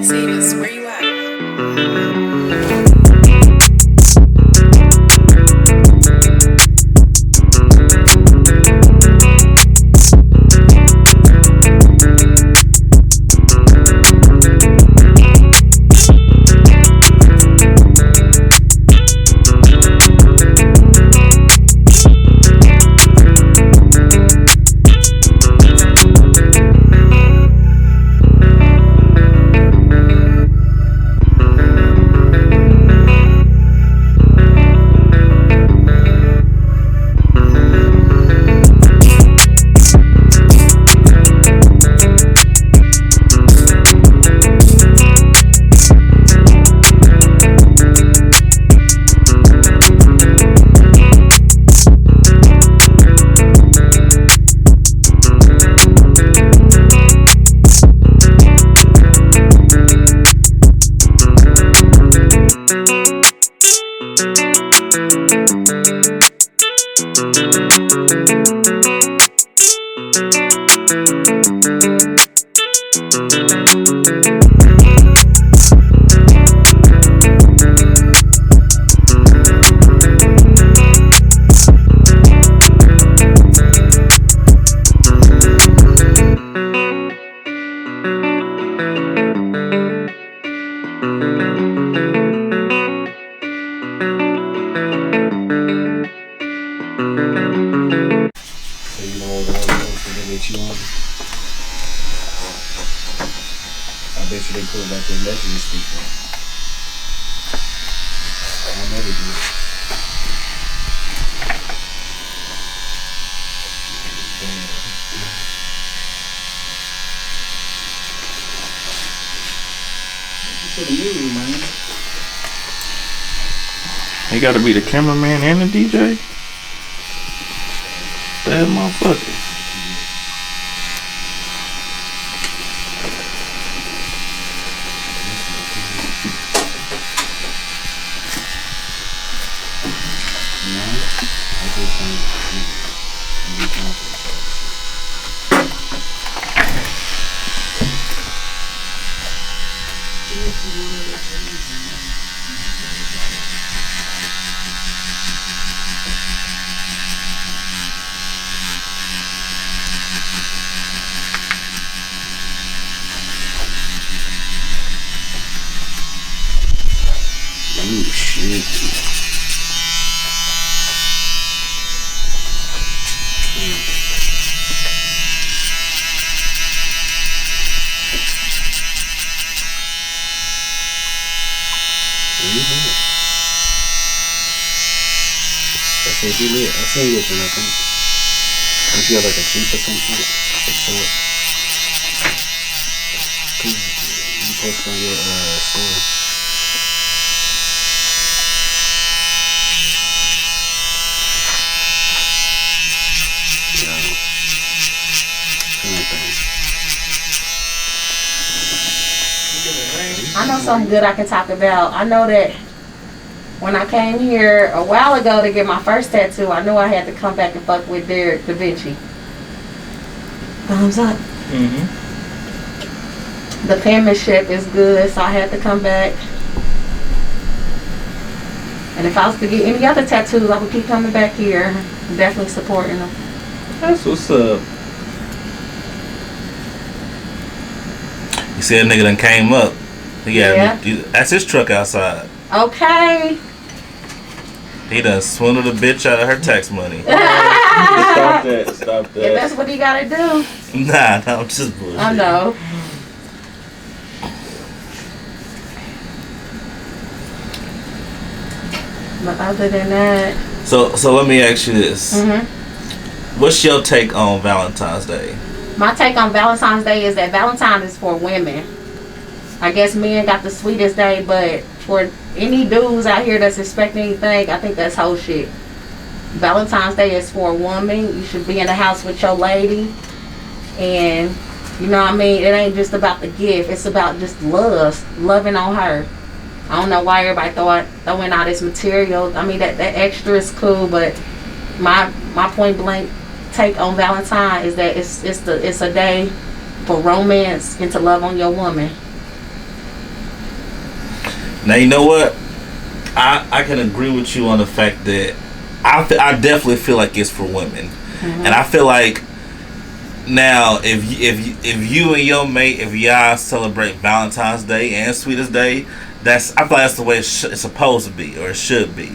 Xavers, where you at? I bet you they pulled back their message speaker. I know they did. For the music, man. He got to be the cameraman and the DJ. That motherfucker. Ooh, shit. I said she lit. I seen this one, I think. I think she had like a Jeep or some shit. What's up? You posted on your story. I know something good I can talk about. I know that when I came here a while ago to get my first tattoo, I knew I had to come back and fuck with Derrick Da Vinci. Thumbs up. Mm-hmm. The penmanship is good, so I had to come back. And if I was to get any other tattoos, I would keep coming back here. Definitely supporting them. That's what's up. You see that nigga done came up. Yeah. That's his truck outside. Okay. He done swindled a bitch out of her tax money. Stop that. Stop If that. that's what he gotta do. Nah, I'm just bullshit. I know. But other than that. So let me ask you this. Mm-hmm. What's your take on Valentine's Day? My take on Valentine's Day is that Valentine's is for women. I guess men got the sweetest day, but for any dudes out here that's expecting anything, I think that's whole shit. Valentine's Day is for a woman. You should be in the house with your lady. And, you know what I mean? It ain't just about the gift. It's about just loving on her. I don't know why everybody throwing all this material. I mean, that extra is cool, but my point blank take on Valentine is that it's a day for romance and to love on your woman. Now you know what? I can agree with you on the fact that I definitely feel like it's for women, and I feel like now if you and your mate, if y'all celebrate Valentine's Day and Sweetest Day, I feel like that's the way it's supposed to be, or it should be.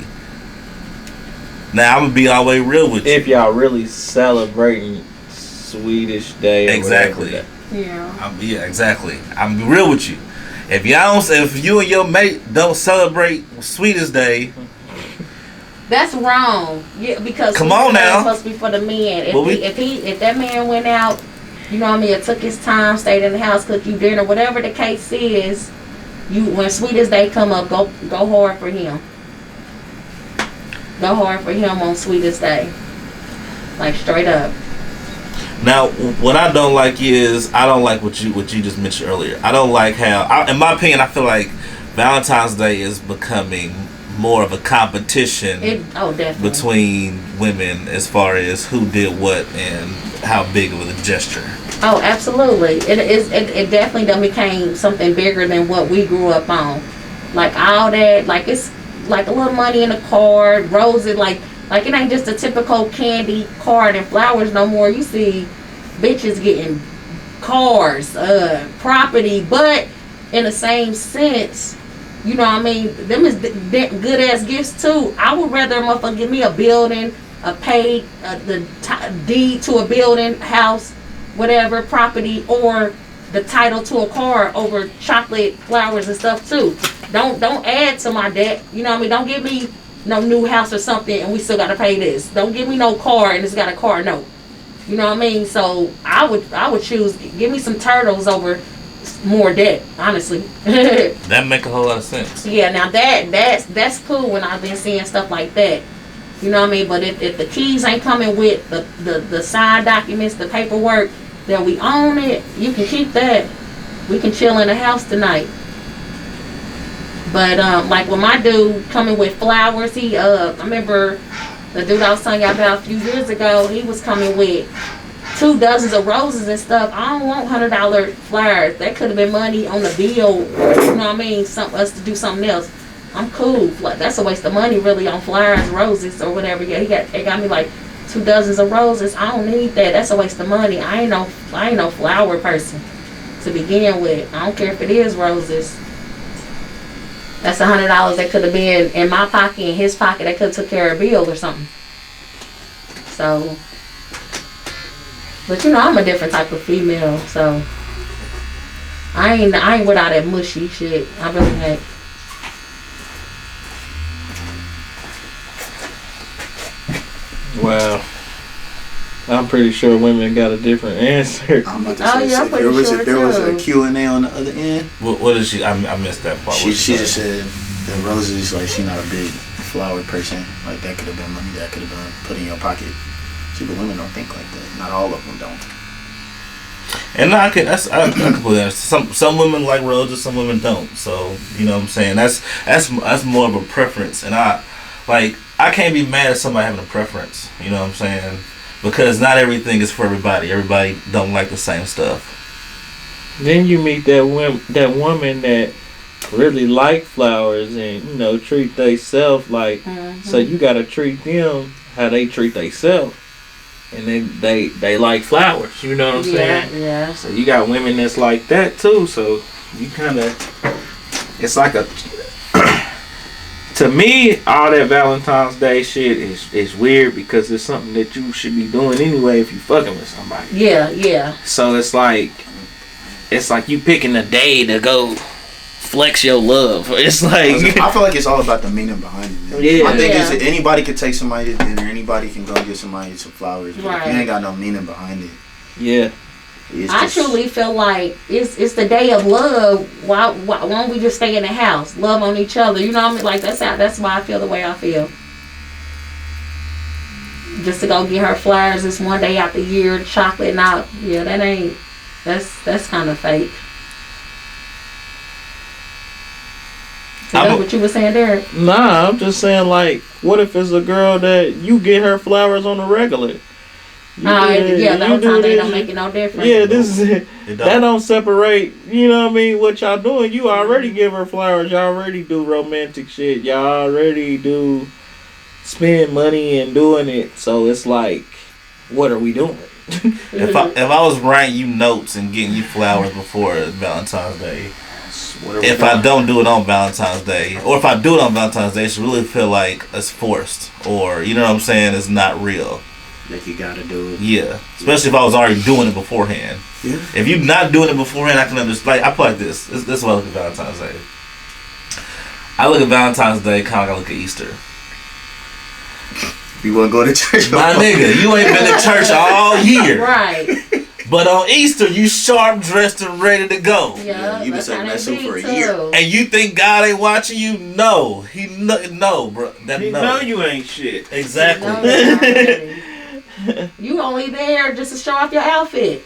Now I'm gonna be all the way real with you. If y'all really celebrating Swedish Day, or exactly. Yeah. Exactly. I'm gonna be real with you. If you and your mate don't celebrate Sweetest Day, that's wrong. Yeah, because come on now, it's supposed to be for the men. If that man went out, you know what I mean, or took his time, stayed in the house, cooked you dinner, whatever the case is, when Sweetest Day come up, go hard for him. Go hard for him on Sweetest Day, like straight up. Now, what I don't like is I don't like what you just mentioned earlier. I don't like how, in my opinion, I feel like Valentine's Day is becoming more of a competition between women as far as who did what and how big of a gesture. Oh, absolutely. It definitely done became something bigger than what we grew up on. Like all that, like it's like a little money in a card, roses, like it ain't just a typical candy card and flowers no more. You see bitches getting cars, property, but in the same sense, you know what I mean, them is good ass gifts too. I would rather a motherfucker give me a building, a paid, deed to a building, house, whatever, property, or the title to a car over chocolate, flowers and stuff too. Don't add to my debt. You know what I mean? Don't give me no new house or something and we still gotta pay this. Don't give me no car and it's got a car note. You know what I mean? So I would choose, give me some turtles over more debt, honestly. That make a whole lot of sense. Yeah, now that's cool when I've been seeing stuff like that. You know what I mean? But if the keys ain't coming with the signed documents, the paperwork, then we own it. You can keep that. We can chill in the house tonight. But like when my dude coming with flowers, I remember the dude I was telling y'all about a few years ago, he was coming with 2 dozens of roses and stuff. I don't want $100 flowers. That could have been money on the bill, you know what I mean? Us to do something else. I'm cool. That's a waste of money really on flowers, roses or whatever. Yeah, they got me like 2 dozens of roses. I don't need that. That's a waste of money. I ain't no flower person to begin with. I don't care if it is roses. That's $100 that could have been in my pocket, in his pocket. That could have took care of a bill or something. So, but you know, I'm a different type of female, so I ain't with all that mushy shit. I really ain't. Well, I'm pretty sure women got a different answer. I'm about to say, I'm pretty sure there was a too. Q&A on the other end. What is she? I missed that part. She just said the roses, like, she not a big flower person. Like, that could have been money that could have been put in your pocket. See, but women don't think like that. Not all of them don't. And I completely understand. Some women like roses, some women don't. So you know what I'm saying. That's more of a preference, and I can't be mad at somebody having a preference. You know what I'm saying? Because not everything is for everybody. Everybody don't like the same stuff. Then you meet that woman that really like flowers and, you know, treat theyself like, so you gotta treat them how they treat theyself. And then they like flowers, you know what I'm saying? Yeah. So you got women that's like that too, so you kinda, it's like a, to me, all that Valentine's Day shit is weird because it's something that you should be doing anyway if you fucking with somebody. Yeah. So it's like you picking a day to go flex your love. It's like, I feel like it's all about the meaning behind it, man. Yeah. I think it's, anybody could take somebody to dinner. Anybody can go get somebody some flowers. But if you ain't got no meaning behind it. Yeah. I truly feel like it's the day of love. Why don't we just stay in the house, love on each other? You know what I mean? Like that's why I feel the way I feel. Just to go get her flowers this one day out the year, chocolate and out. Yeah, that's kind of fake. Is that what you were saying, Derrick? Nah, I'm just saying, like, what if it's a girl that you get her flowers on the regular? Yeah, Valentine's Day don't make it no difference. Yeah, this is It that don't separate. You know what I mean? What y'all doing? You already give her flowers. Y'all already do romantic shit. Y'all already do spend money and doing it. So it's like, what are we doing? If I was writing you notes and getting you flowers before Valentine's Day, if I don't do it on Valentine's Day, or if I do it on Valentine's Day, it should really feel like it's forced, or you know what I'm saying, it's not real. Like you gotta do it. Yeah, especially if I was already doing it beforehand. Yeah. If you're not doing it beforehand, I can understand. Like I put like this. This is what I look at Valentine's Day. I look at Valentine's Day kind of like I look at Easter. You wanna go to church? My nigga, you ain't been to church all year. Right. But on Easter, you sharp dressed and ready to go. Yeah, you been saying that suit for a year. And you think God ain't watching you? No, no, bro. He know you ain't shit. Exactly. You only there just to show off your outfit.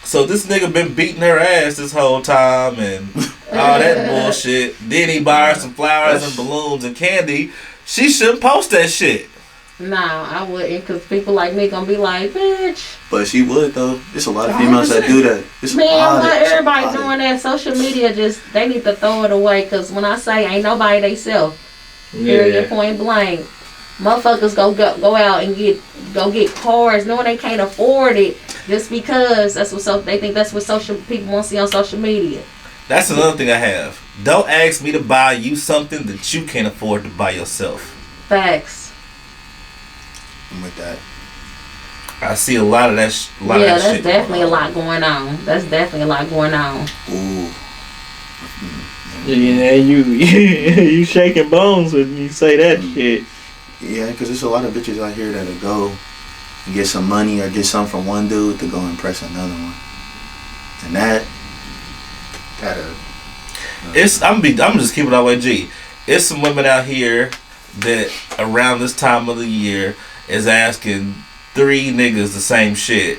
So this nigga been beating her ass this whole time and all that bullshit. Then he buy her some flowers and balloons and candy. She shouldn't post that shit. Nah, I wouldn't, because people like me gonna be like, bitch. But she would though. There's a lot of females that do that. It's Man, odd. what It's everybody odd. doing that? Social media they need to throw it away, because when I say ain't nobody they self, period, point blank. Motherfuckers go out and get cars knowing they can't afford it just because they think that's what people want to see on social media. That's another thing I have. Don't ask me to buy you something that you can't afford to buy yourself. Facts. I'm with that. I see a lot of that. That's definitely a lot going on. That's definitely a lot going on. Ooh. Yeah, you shaking bones when you say that shit. Yeah, because there's a lot of bitches out here that'll go and get some money or get something from one dude to go impress another one. And I'm just keeping it that way, G. It's some women out here that around this time of the year is asking 3 niggas the same shit.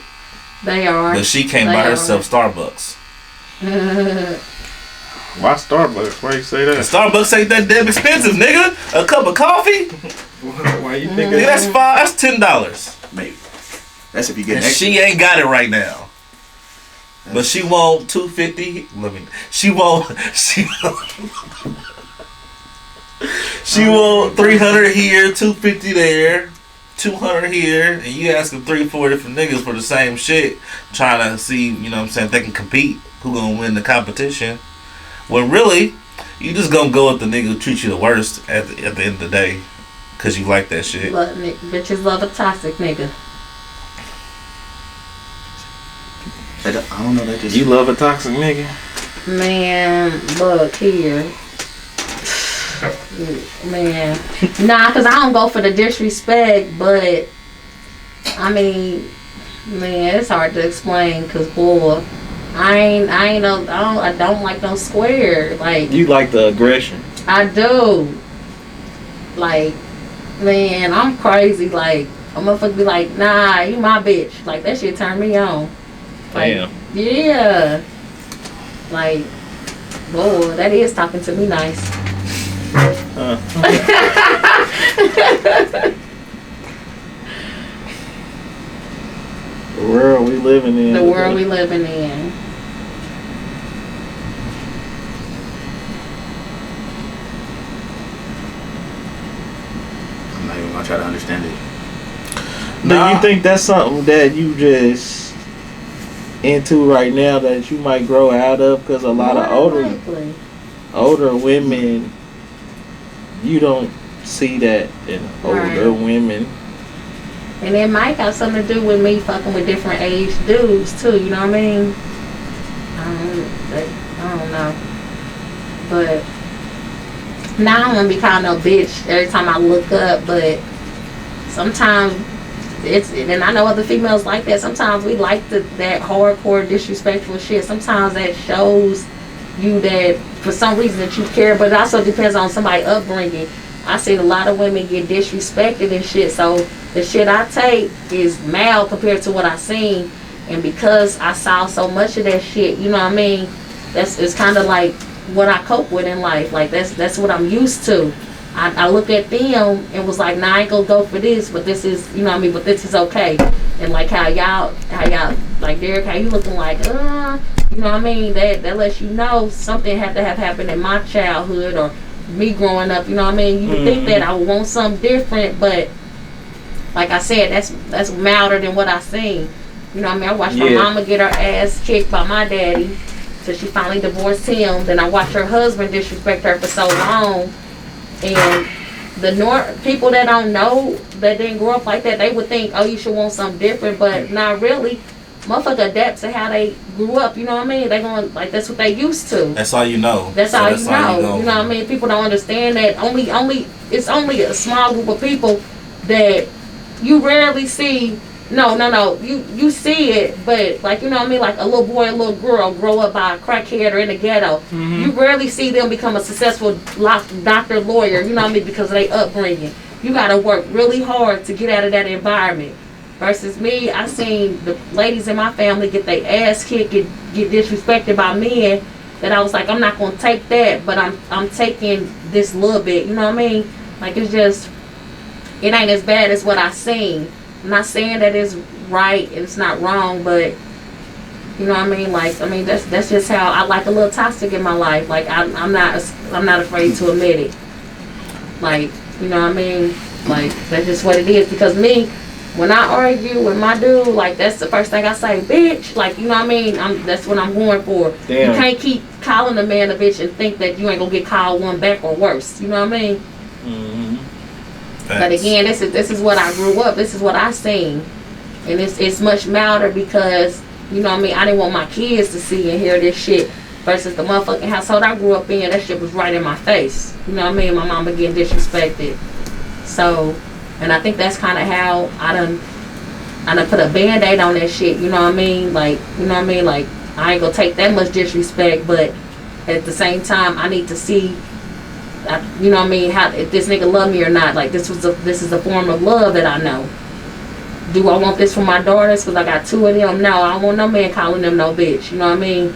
They are. But she can't buy herself Starbucks. Why Starbucks? Why you say that? Starbucks ain't that damn expensive, nigga. A cup of coffee? Why you think That's $10. Maybe. That's if you get And next. she ain't got it right now. But she want $250. She want 300 here, 250 there, 200 here, and you asking 3-4 different niggas for the same shit, trying to see, you know what I'm saying, if they can compete, who gonna win the competition. When really, you just gonna go with the nigga who treats you the worst at the end of the day, cause you like that shit. Bitches love a toxic nigga. I don't know. That just You love a toxic nigga? Man, look here. Man. Nah, because I don't go for the disrespect, but I mean, man, it's hard to explain, because boy, I don't like no square. Like, You like the aggression. I do. Like, man, I'm crazy. Like, a motherfucker be like, nah, you my bitch. Like, that shit turn me on. Like, Damn. yeah. Like, boy, that is talking to me nice. The world we living in. The world we living in. I'm not even gonna try to understand it. Do you think that's something that you just into right now that you might grow out of? Because a lot of older women, you don't see that in older women. And it might have something to do with me fucking with different age dudes too, you know what I mean? I don't know. But now I don't want to be called no bitch every time I look up, but sometimes and I know other females like that. Sometimes we like that hardcore disrespectful shit. Sometimes that shows you that for some reason that you care, but it also depends on somebody's upbringing. I seen a lot of women get disrespected and shit, so the shit I take is mild compared to what I seen, and because I saw so much of that shit, you know what I mean, it's kind of like what I cope with in life. Like that's what I'm used to. I look at them and was like, nah, I ain't gonna go for this, but this is, you know what I mean, but this is okay. And like how y'all, like Derrick, how you looking like, you know what I mean, that lets you know something had to have happened in my childhood or me growing up, you know what I mean. You would think that I would want something different, but like I said, that's milder than what I seen. You know what I mean? I watched my mama get her ass kicked by my daddy till she finally divorced him. Then I watched her husband disrespect her for so long. And the people that don't know, that didn't grow up like that, they would think, oh, you should want something different, but not really. Motherfucker adapts to how they grew up, you know what I mean? They going like that's what they used to. That's all you know. That's all you know. You know what I mean? People don't understand that it's only a small group of people that you rarely see. No. You see it, but like, you know what I mean, like a little boy, a little girl grow up by a crackhead or in the ghetto. You rarely see them become a successful doctor, lawyer, you know what I mean, because of their upbringing. You gotta work really hard to get out of that environment. Versus me, I seen the ladies in my family get their ass kicked, get disrespected by men, that I was like, I'm not gonna take that, but I'm taking this little bit, you know what I mean? Like, it's just, it ain't as bad as what I seen. I'm not saying that it's right and it's not wrong, but you know what I mean? Like, I mean, that's just how I like a little toxic in my life. Like, I'm not afraid to admit it. Like, you know what I mean? Like, that's just what it is. Because me, when I argue with my dude, like, that's the first thing I say, bitch. Like, you know what I mean? That's what I'm going for. Damn. You can't keep calling a man a bitch and think that you ain't gonna get called one back or worse. You know what I mean? But again, this is what I grew up. This is what I seen, and it's much milder because, you know what I mean, I didn't want my kids to see and hear this shit. Versus the motherfucking household I grew up in, that shit was right in my face. You know what I mean? My mama getting disrespected. So, and I think that's kind of how I done put a band-aid on that shit. You know what I mean? Like, you know what I mean? Like, I ain't gonna take that much disrespect, but at the same time, I need to see. You know what I mean? How, if this nigga love me or not? Like, this is a form of love that I know. Do I want this for my daughters? Because I got 2 of them. No, I don't want no man calling them no bitch. You know what I mean?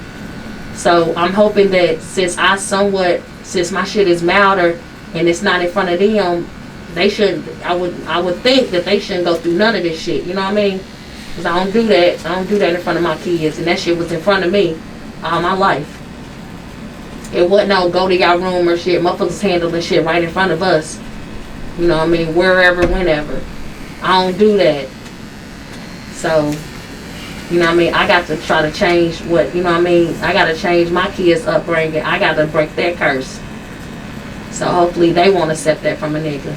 So I'm hoping that since my shit is milder and it's not in front of them, they shouldn't. I would think that they shouldn't go through none of this shit. You know what I mean? Because I don't do that. I don't do that in front of my kids, and that shit was in front of me all my life. It wasn't no go to y'all room or shit. Motherfuckers handling shit right in front of us. You know what I mean? Wherever, whenever. I don't do that. So, you know what I mean? I got to try to change what, you know what I mean? I got to change my kids' upbringing. I got to break that curse. So hopefully they won't accept that from a nigga.